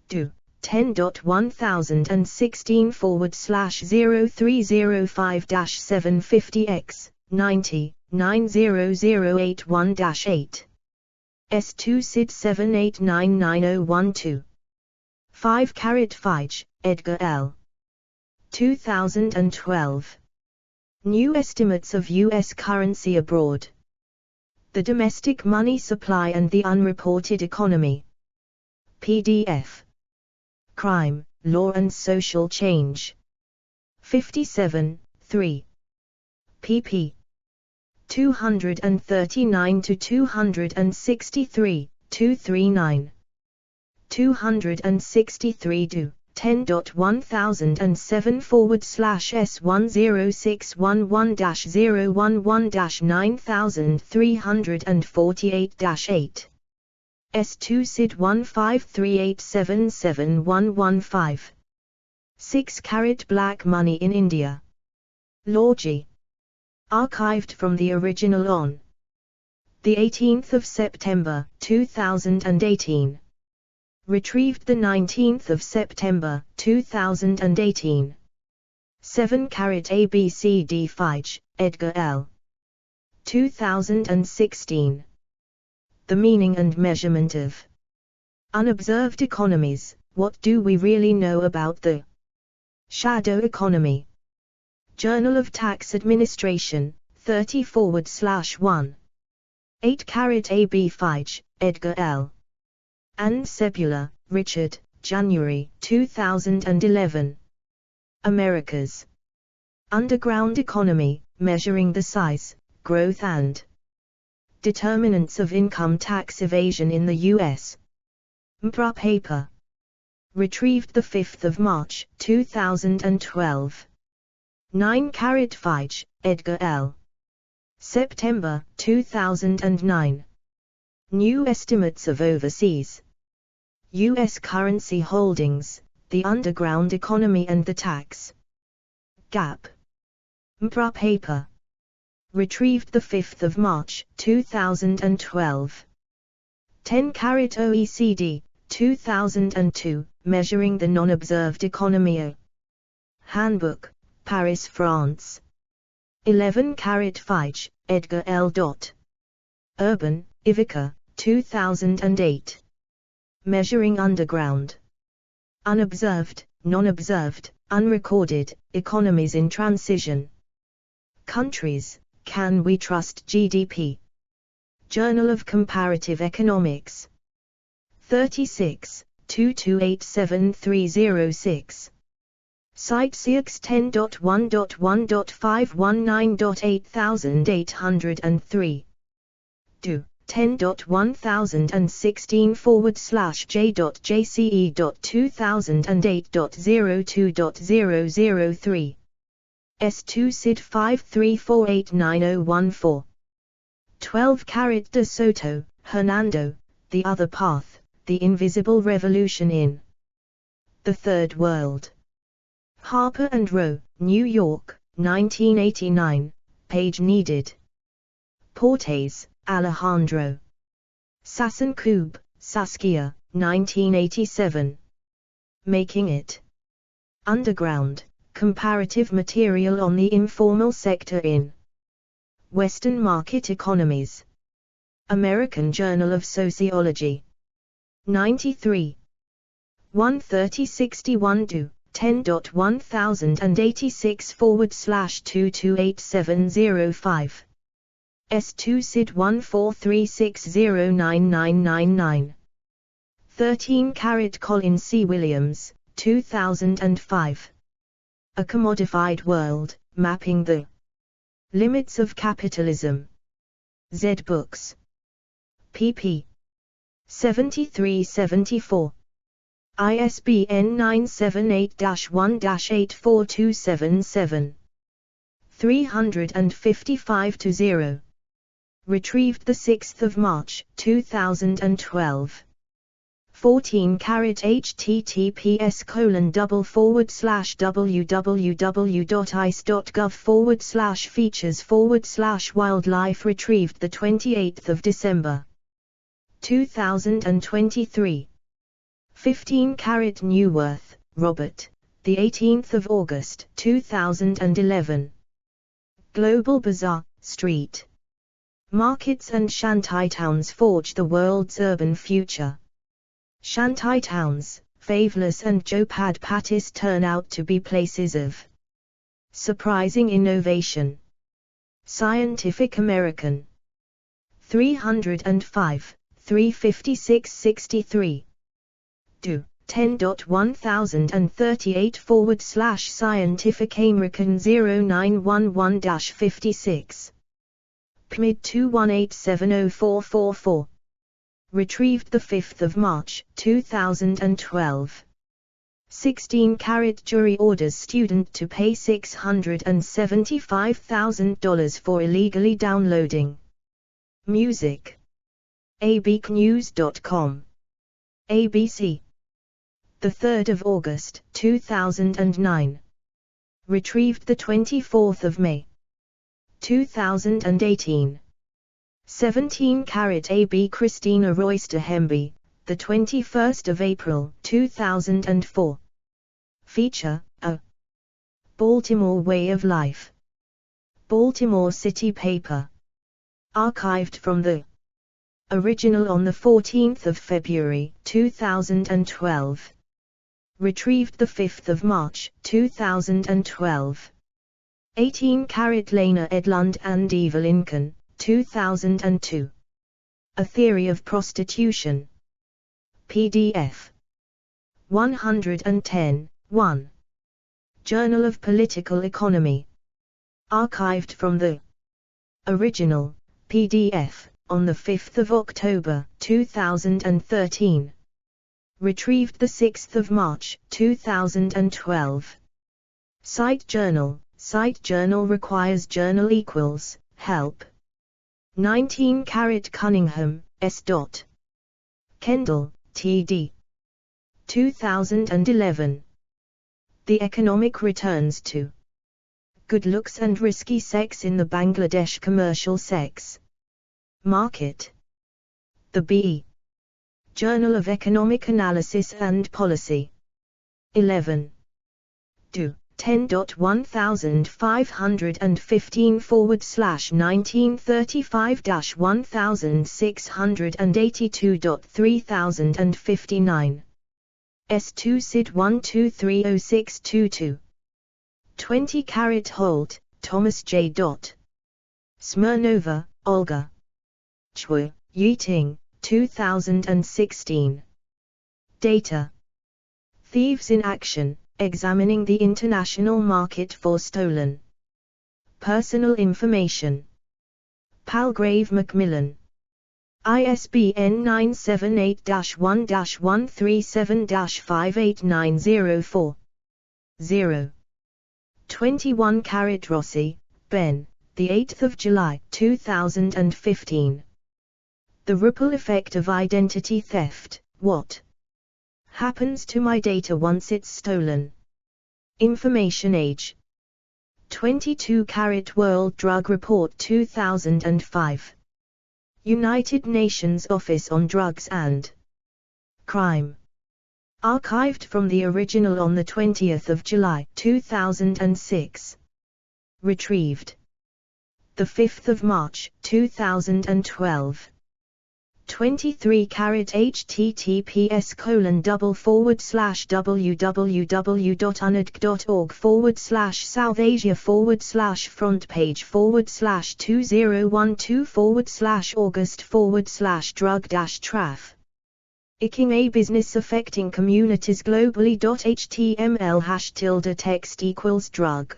Do. 10.1016/0305-750x, 90, 90081-8. S2 SID 78999012. 5 Feige, Edgar L. 2012. New Estimates of U.S. Currency Abroad. The Domestic Money Supply and the Unreported Economy. PDF. Crime, Law and Social Change. 57, 3. pp. 239 to 263, 239. 263 do. 10.1016/S106111-011-9348-8. S2 SID 153877115. 6 Black Money in India. Lawji. Archived from the original on the 18th of September 2018. Retrieved the 19th of September 2018. 7 ABCD Feige, Edgar L. 2016. The Meaning and Measurement of Unobserved Economies. What do we really know about the shadow economy? Journal of Tax Administration, 30/1. 8 AB Feige, Edgar L. and Sebula, Richard, January 2011. America's Underground Economy, Measuring the Size, Growth and Determinants of Income Tax Evasion in the U.S. MPRA paper. Retrieved 5 March 2012. 9 Feige, Edgar L. September 2009. New Estimates of Overseas U.S. Currency Holdings, the Underground Economy and the Tax Gap. MPRA paper. Retrieved 5 March 2012. 10 OECD, 2002, Measuring the Non-Observed Economy. Handbook, Paris, France. 11 Feige, Edgar L. Urban, Ivica, 2008. Measuring Underground, Unobserved, Non-Observed, Unrecorded, Economies in Transition. Countries, Can We Trust GDP? Journal of Comparative Economics. 36, 2287306. Site CX 10.1.1.519.8803. Do. 10.1016/J.JCE.2008.02.003. S2 SID 534890014. 12 De Soto, Hernando, The Other Path, The Invisible Revolution in the Third World. Harper & Row, New York, 1989, page needed. Portes, Alejandro. Sasson-Koob, Saskia, 1987. Making It. Underground, Comparative Material on the Informal Sector in Western Market Economies. American Journal of Sociology. 93. 13061 do. 10.1086/2287005. S2 SID 143609999. 13 Colin C. Williams, 2005. A Commodified World, Mapping the Limits of Capitalism. Z Books. pp. 73-74. ISBN 978-1-84277. 355-0. Retrieved 6 March, 2012. 14 https://www.ice.gov/features/wildlife retrieved 28 December 2023. 15 Newworth, Robert, the 18th of August 2011. Global Bazaar, Street Markets and shantytowns forge the world's urban future. Shantytowns, Faveless and Jopad Pattis turn out to be places of surprising innovation. Scientific American. 305, 356-63. Do. 10.1038/Scientific-American 0911-56. PMID 218704444. Retrieved 5 March, 2012. 16 Jury orders student to pay $675,000 for illegally downloading music. abcnews.com. ABC. 3 August, 2009. Retrieved 24 May. 2018. 17 AB Christina Royster Hemby, 21 April 2004. Feature, A Baltimore Way of Life. Baltimore City Paper. Archived from the original on 14 February 2012. Retrieved 5 March 2012. 18 Lena Edlund and Eva Lincoln, 2002. A Theory of Prostitution. PDF. 110, 1. Journal of Political Economy. Archived from the original, PDF, on 5 October 2013. Retrieved 6 March 2012. Site Journal requires journal equals, help. 19 Cunningham, S. Kendall, T.D. 2011. The Economic Returns to Good Looks and Risky Sex in the Bangladesh Commercial Sex Market. The B. Journal of Economic Analysis and Policy. 11. Do. 10.1515/1935-1682.3059. S2 SID 1230622. 20 Holt, Thomas J. Smirnova, Olga. Chwu, Yiting, 2016. Data. Thieves in Action, Examining the International Market for Stolen Personal Information. Palgrave Macmillan. ISBN 978-1-137-58904. 0. 21 Rossi, Ben, the 8th of July, 2015. The ripple effect of identity theft. What happens to my data once it's stolen? Information Age. 22-Carat World Drug Report 2005. United Nations Office on Drugs and Crime. Archived from the original on the 20th of July, 2006. Retrieved the 5th of March, 2012. 23-Carat https://www.unedg.org/South Asia/front page/2012/August/drug-traf. Icking a business affecting communities globally. HTML #text drug.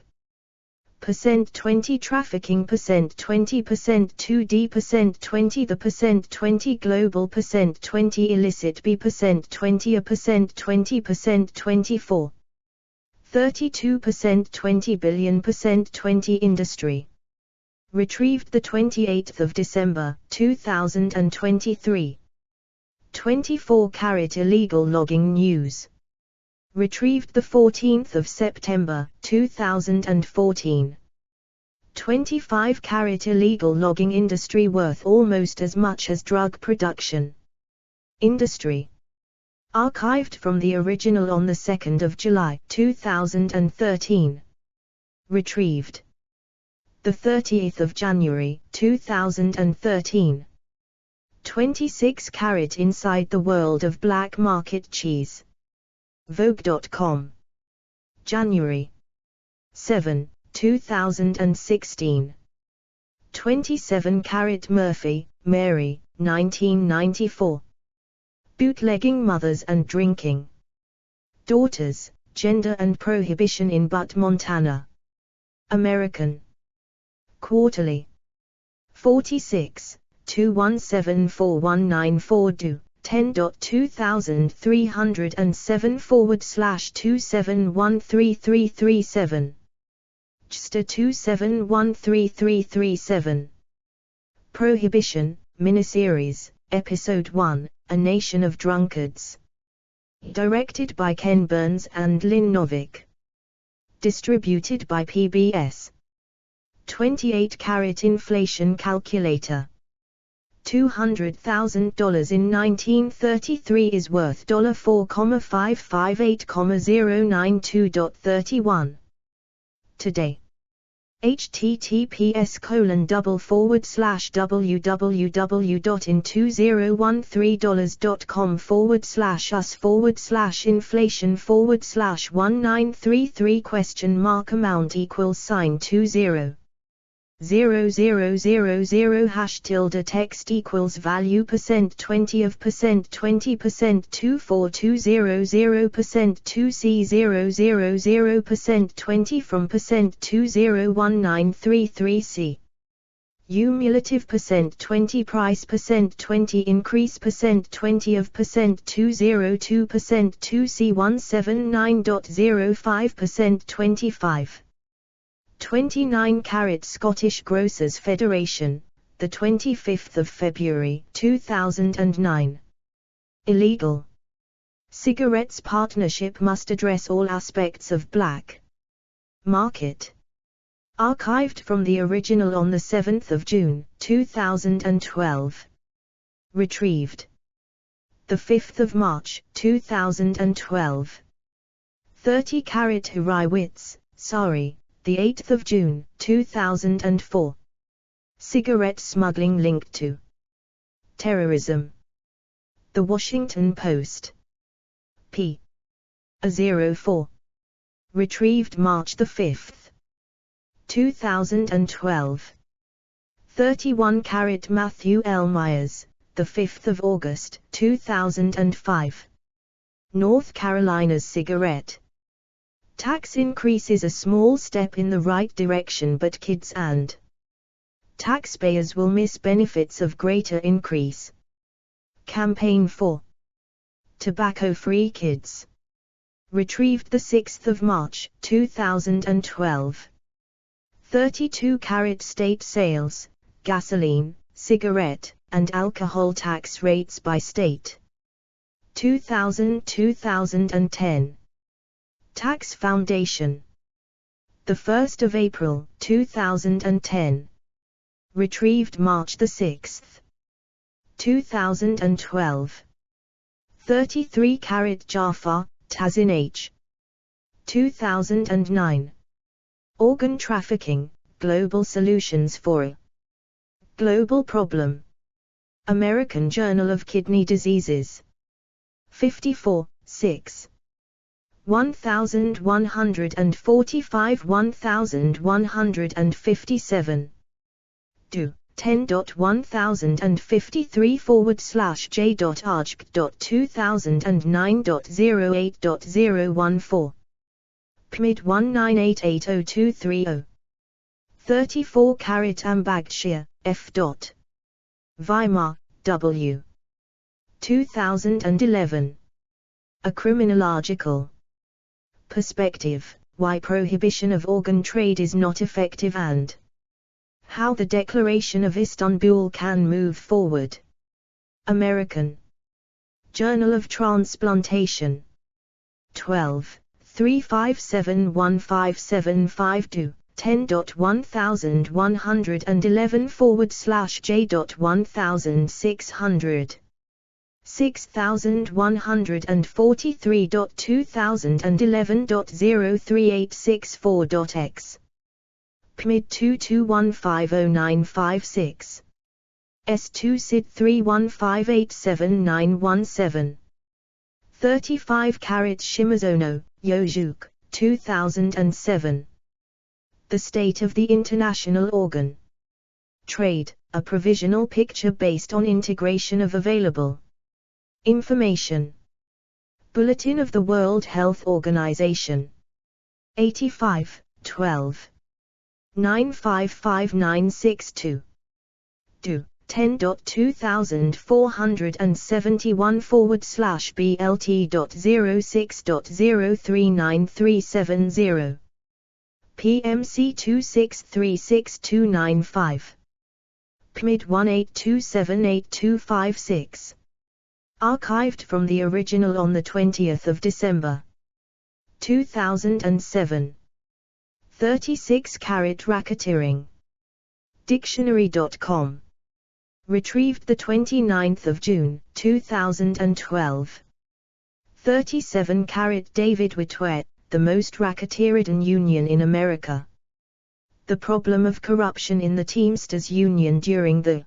%20 trafficking, %20 2D, %20 the %20 global, %20 illicit B, %20 a, %20 24 32 20 billion, %20 industry. Retrieved the 28th of December, 2023. 24-Carat illegal logging news. Retrieved the 14th of September, 2014. 25-Carat illegal logging industry worth almost as much as drug production. Industry. Archived from the original on the 2nd of July, 2013. Retrieved the 30th of January, 2013. 26-Carat inside the world of black market cheese. Vogue.com. January 7, 2016. 27-Carat Murphy, Mary, 1994. Bootlegging mothers and drinking daughters, gender and prohibition in Butte, Montana. American Quarterly. 46, 2174194 do. 10.2307/2713337. JSTA 2713337. Prohibition, Miniseries, Episode 1, A Nation of Drunkards. Directed by Ken Burns and Lynn Novick. Distributed by PBS. 28-Carat inflation calculator. $200,000 in 1933 is worth $4,558,092.31. Today. https://www.in2013.com/us/inflation/1933 amount $20,000 $text value %20 of %20 24200 2C000 20 from %201933C. Cumulative %20 price %20 increase %20 of %202 2C179.05 25. 29-Carat Scottish Grocers Federation, the 25th of February 2009. Illegal cigarettes partnership must address all aspects of black market. Archived from the original on the 7th of June 2012. Retrieved the 5th of March 2012. 30-Carat Hurwitz, sorry, the 8th of June, 2004. Cigarette smuggling linked to terrorism. The Washington Post. p. A04. Retrieved March 5, 2012. 31-Carat Matthew L. Myers, the 5th of August, 2005. North Carolina's cigarette tax increase is a small step in the right direction, but kids and taxpayers will miss benefits of greater increase. Campaign for tobacco-free kids. Retrieved the 6th of March, 2012. 32-carat state sales, gasoline, cigarette, and alcohol tax rates by state. 2000-2010. Tax Foundation. 1st of April, 2010. Retrieved March 6, 2012. 33-carat Jaffa, Tazin H. 2009. Organ Trafficking, Global Solutions for a Global Problem. American Journal of Kidney Diseases. 54, 6. 1145 1157. Do. 10.1050.j.argc.2009.08.014. PMID 19880230. 34-carat Ambagshire, F. Weimar, W. 2011. A Criminological Perspective, Why Prohibition of Organ Trade is Not Effective and How the Declaration of Istanbul Can Move Forward. American Journal of Transplantation. 12, 3571575 10.1111/J.1600. 6113.2011.03864.x. PMID 22150956. S2 SID 315879117. 35-carat Shimizono, Yojuk, 2007. The State of the International Organ Trade, a provisional picture based on integration of available information. Bulletin of the World Health Organization. 85, 12. 955962. Do. 10.2004/BLT.06.03937. PMC 2636295. PMID 1827826. Archived from the original on 20 December 2007. 36-carat racketeering. Dictionary.com. Retrieved 29 June 2012. 37-carat David Whitwet, the most racketeeridden union in America. The problem of corruption in the Teamsters Union during the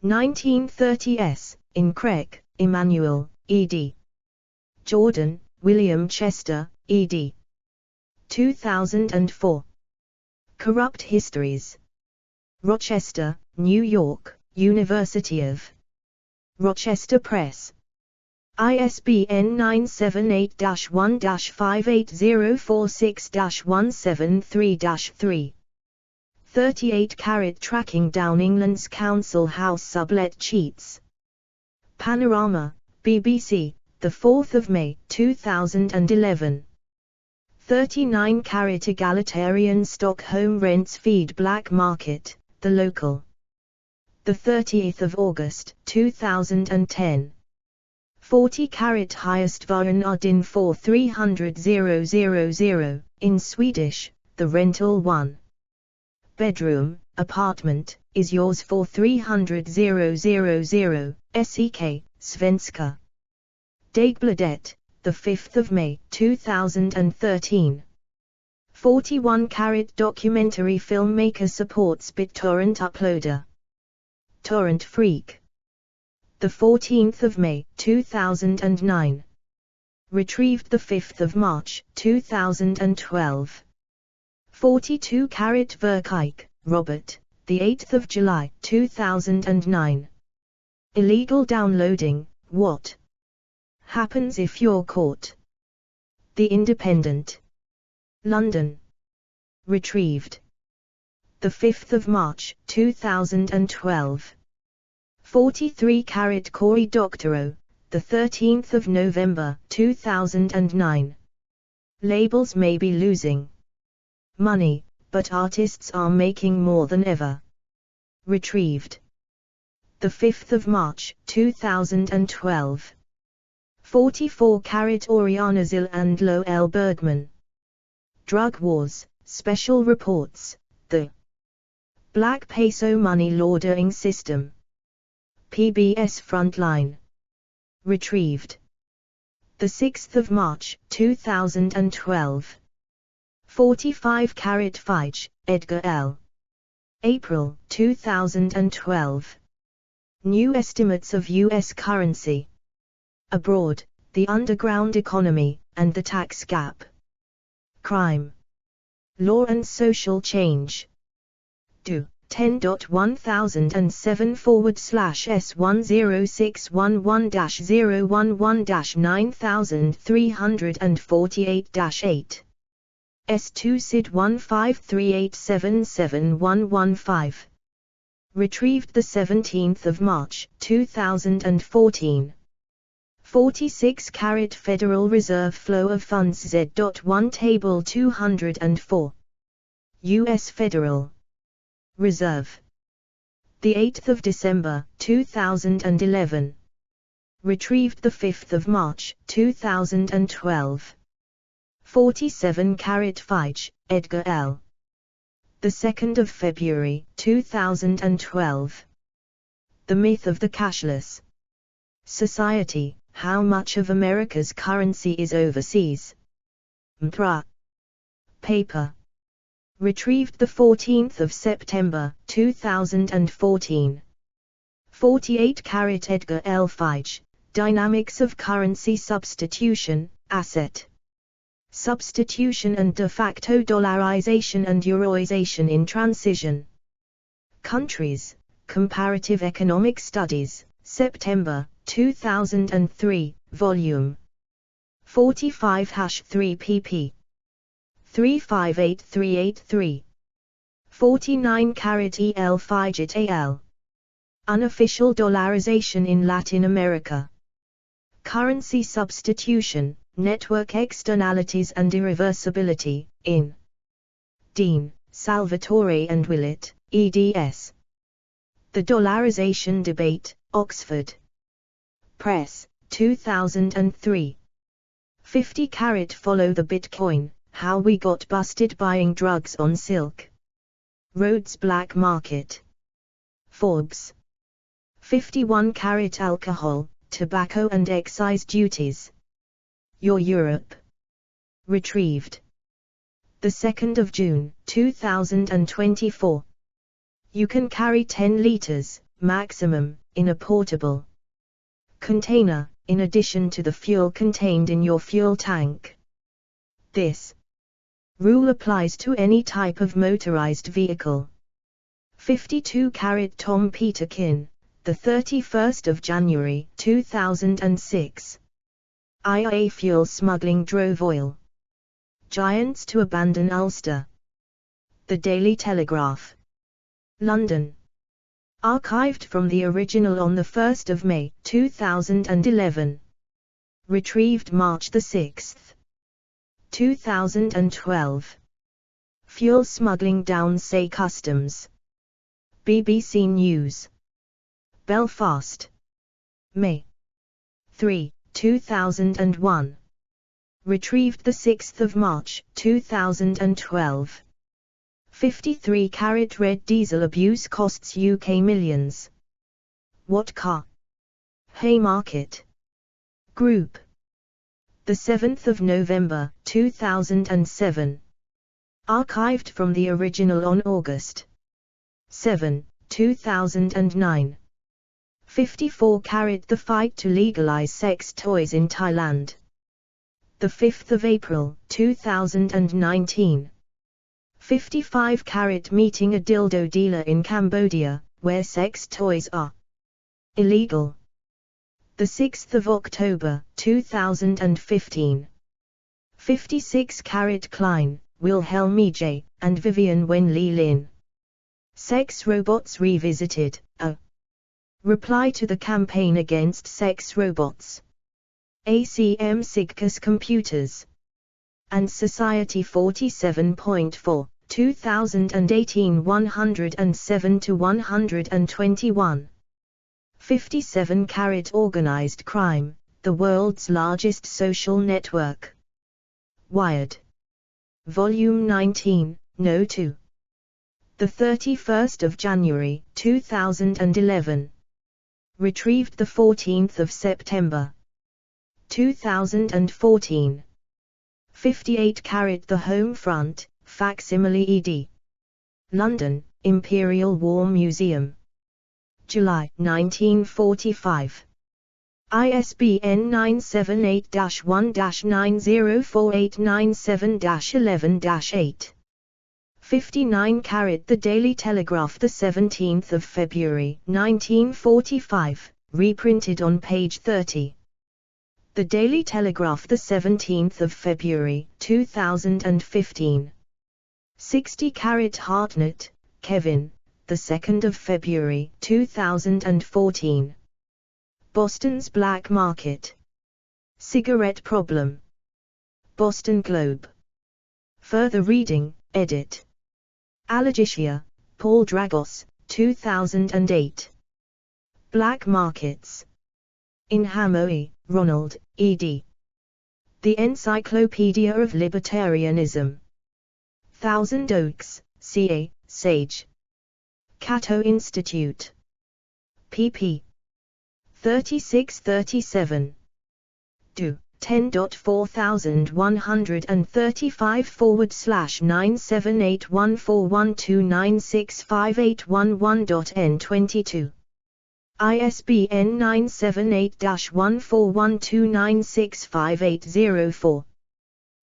1930s, in Craig, Emmanuel, ed. Jordan, William Chester, ed. 2004. Corrupt Histories. Rochester, New York, University of Rochester Press. ISBN 978-1-58046-173-3. 38-carat Tracking Down England's Council House Sublet Cheats. Panorama, BBC, 4 May 2011. 39-carat Egalitarian Stockholm Rents Feed Black Market, The Local. 30th August 2010. 40-carat Highest Varanardin 43000, in Swedish, the rental 1 bedroom apartment is yours for 300,000, SEK, Svenska Dagbladet, 5 May 2013. 41-carat documentary filmmaker supports BitTorrent uploader. Torrent Freak. 14th May 2009. Retrieved 5 March 2012. 42-carat Verkijk, Robert, 8 July 2009. Illegal downloading, what happens if you're caught? The Independent. London. Retrieved 5 March 2012. 43-carat Cory Doctorow, 13 November 2009. Labels may be losing money, but artists are making more than ever. Retrieved. The 5th of March, 2012. 44-carat Oriana Zil and Lowell Bergman. Drug Wars, Special Reports, The Black Peso Money Laundering System. PBS Frontline. Retrieved. The 6th of March, 2012. 45-carat Fitch, Edgar L. April, 2012. New estimates of U.S. currency. Abroad, the underground economy, and the tax gap. Crime, Law and Social Change. Do 10.1011/S1061-011-9348-8. S2 SID 1538777115. Retrieved the 17th of March, 2014. 46-carat Federal Reserve Flow of Funds Z.1 Table 204. U.S. Federal Reserve. The 8th of December, 2011. Retrieved the 5th of March, 2012. 47-carat Fitch, Edgar L. The 2nd of February, 2012. The Myth of the Cashless Society, How much of America's currency is overseas? MPRA. Paper. Retrieved the 14th of September, 2014. 48-carat Edgar L. Fitch, Dynamics of Currency Substitution, Asset Substitution and De facto Dollarization and Euroization in Transition. Countries, Comparative Economic Studies, September, 2003, Volume 45-3 pp. 358383. 49-carat EL Fidget AL. Unofficial Dollarization in Latin America. Currency Substitution, Network Externalities and Irreversibility, in Dean, Salvatore and Willett, eds. The Dollarization Debate, Oxford Press, 2003. 50-carat Follow the Bitcoin, How We Got Busted Buying Drugs on Silk Road's Black Market. Forbes. 51-carat Alcohol, Tobacco and Excise Duties. Your Europe. Retrieved. The 2nd of June, 2024. You can carry 10 liters, maximum, in a portable container, in addition to the fuel contained in your fuel tank. This rule applies to any type of motorized vehicle. 52-carat Tom Peterkin, the 31st of January, 2006. IA fuel smuggling drove oil giants to abandon Ulster. The Daily Telegraph. London. Archived from the original on the 1st of May, 2011. Retrieved March 6, 2012. Fuel smuggling Downsay Customs. BBC News. Belfast. May 3, 2001. Retrieved the 6th of March, 2012. 53-carat red diesel abuse costs UK millions. What car? Haymarket Group. The 7th of November, 2007. Archived from the original on August 7, 2009. 54-carat The Fight to Legalize Sex Toys in Thailand. The 5th of April, 2019. 55-carat Meeting a dildo dealer in Cambodia, where sex toys are illegal. The 6th of October, 2015. 56-carat Klein, Wilhelm J., and Vivian Wen Li Lin. Sex Robots Revisited, a reply to the campaign against sex robots. ACM Sigcus Computers. And Society 47.4, 2018 107 to 121. 57 Organized crime, the world's largest social network. Wired. Volume 19, No. 2. The 31st of January, 2011. Retrieved the 14th of September, 2014. 58 The Home Front, Facsimile ed. London, Imperial War Museum. July 1945. ISBN 978-1-904897-11-8. 59 The Daily Telegraph, the 17th of February, 1945, reprinted on page 30. The Daily Telegraph, the 17th of February, 2015. 60 Hartnett, Kevin, the 2nd of February, 2014. Boston's Black Market. Cigarette Problem. Boston Globe. Further reading, edit. Alagitia, Paul Dragos, 2008. Black Markets. In Hamowy, Ronald, ed. The Encyclopedia of Libertarianism. Thousand Oaks, CA, Sage. Cato Institute. pp. 36-37. Do. 10.4135/9781412965811.N22. ISBN 978-1412965804.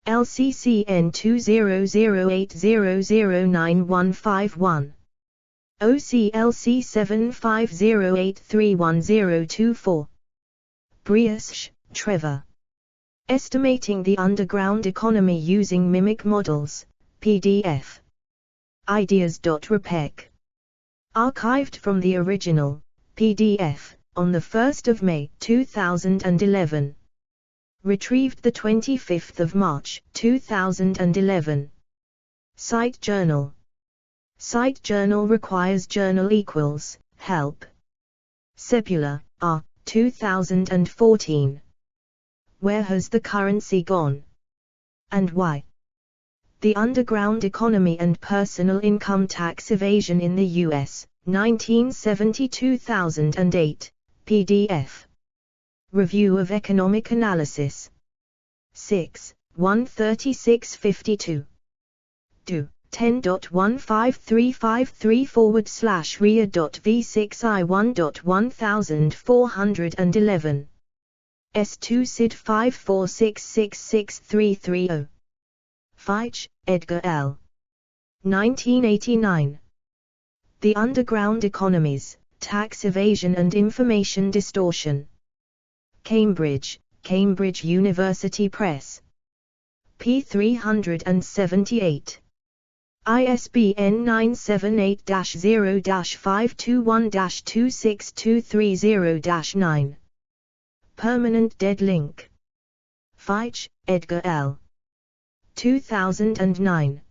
LCCN 2008009151. OCLC 7508311024. Brioche, Trevor. Estimating the Underground Economy Using Mimic Models, PDF. Ideas.repec. Archived from the original, PDF, on 1 May 2011. Retrieved 25 March 2011. Site Journal. Site Journal requires journal equals, help. Sebula, R. 2014. Where has the currency gone? And why? The Underground Economy and Personal Income Tax Evasion in the U.S., 1970-2008, PDF. Review of Economic Analysis. 6, 136-52. Do. 10.15353/ria.v6i1.1411. S2 SID 546666330. Feich, Edgar L. 1989. The Underground Economies, Tax Evasion and Information Distortion. Cambridge, Cambridge University Press. p. 378. ISBN 978-0-521-26230-9. Permanent Dead Link. Feich, Edgar L. 2009.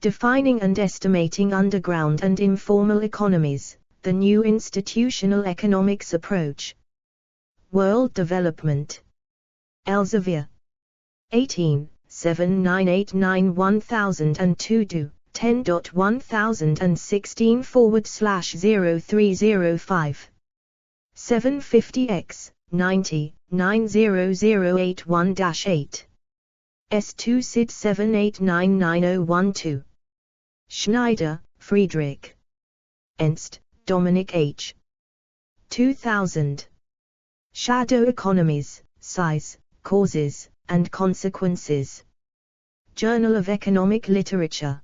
Defining and Estimating Underground and Informal Economies, the New Institutional Economics Approach. World Development. Elsevier. 18, 7989-1002 do. 10.1016/0305. 750x, 90, 90081-8. S2 SID 78999012. Schneider, Friedrich. Ernst, Dominic H. 2000. Shadow Economies, Size, Causes, and Consequences. Journal of Economic Literature.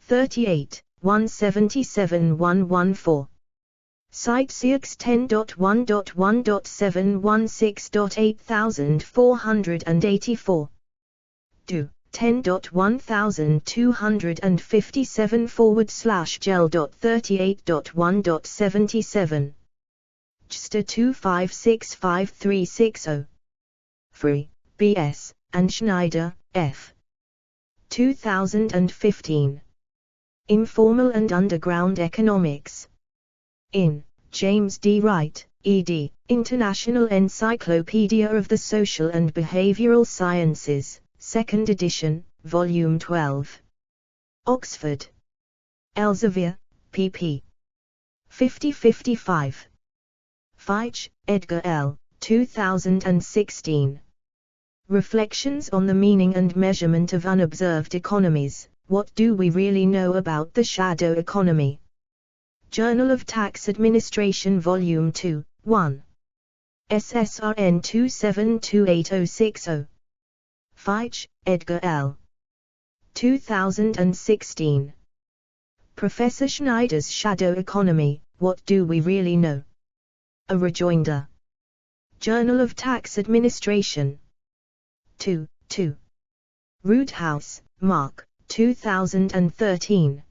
38, 177-114. Site CX 10.1.1.716.8484. Do. 10.1200/gel.38.1.77. JSTA 256530. Free, B.S., and Schneider, F. 2015. Informal and Underground Economics. In James D. Wright, ed., International Encyclopedia of the Social and Behavioral Sciences, 2nd edition, Volume 12. Oxford. Elsevier, pp. 50-55. Feitch, Edgar L., 2016. Reflections on the Meaning and Measurement of Unobserved Economies, What Do We Really Know About the Shadow Economy? Journal of Tax Administration Volume 2, 1. SSRN 2728060. Feitch, Edgar L. 2016. Professor Schneider's Shadow Economy, What Do We Really Know? A Rejoinder. Journal of Tax Administration. 2, 2. Roothouse, Mark, 2013.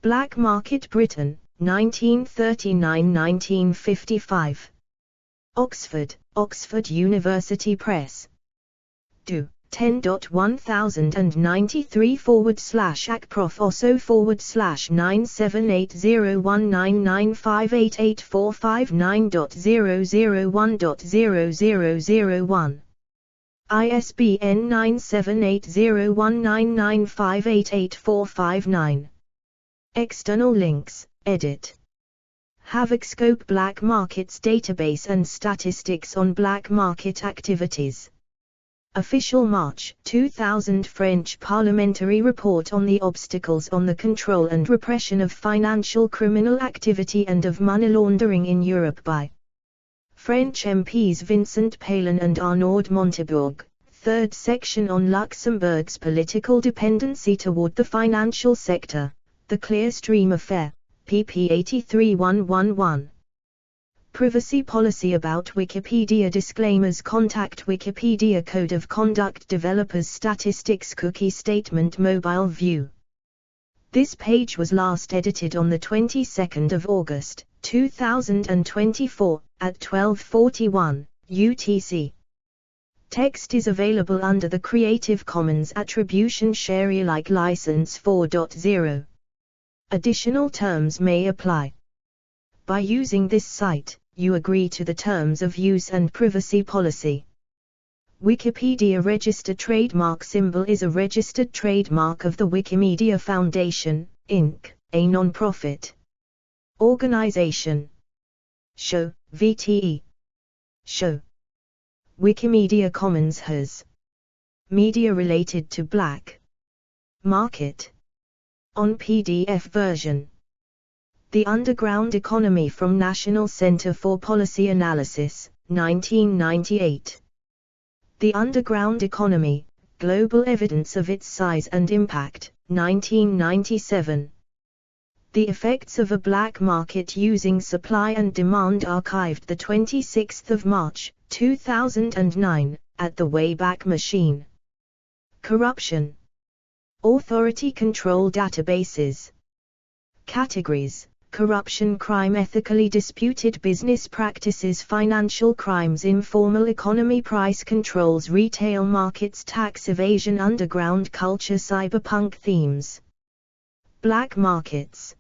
Black Market Britain, 1939–1955. Oxford, Oxford University Press. Do. 10.1000978019588459.001.00001. ISBN 9780199588459. External links, edit. Havocscope Black Markets Database and Statistics on Black Market Activities. Official March 2000 French Parliamentary Report on the Obstacles on the Control and Repression of Financial Criminal Activity and of Money Laundering in Europe by French MPs Vincent Paillon and Arnaud Montebourg, 3rd section on Luxembourg's political dependency toward the financial sector, The Clear Stream Affair, pp 83-111. Privacy Policy about Wikipedia Disclaimers. Contact Wikipedia Code of Conduct Developers Statistics Cookie Statement Mobile View. This page was last edited on the 22nd of August, 2024, at 12:41 UTC. Text is available under the Creative Commons Attribution Share Alike License 4.0. Additional terms may apply. By using this site, you agree to the terms of use and privacy policy. Wikipedia registered trademark symbol is a registered trademark of the Wikimedia Foundation, Inc., a non-profit organization. Show, VTE. Show. Wikimedia Commons has media related to Black Market on PDF version. The Underground Economy from National Center for Policy Analysis, 1998. The Underground Economy, Global Evidence of Its Size and Impact, 1997. The Effects of a Black Market Using Supply and Demand, archived 26 March, 2009, at the Wayback Machine. Corruption. Authority Control Databases. Categories: corruption, crime, ethically disputed business practices, financial crimes, informal economy, price controls, retail markets, tax evasion, underground culture, cyberpunk themes. Black markets.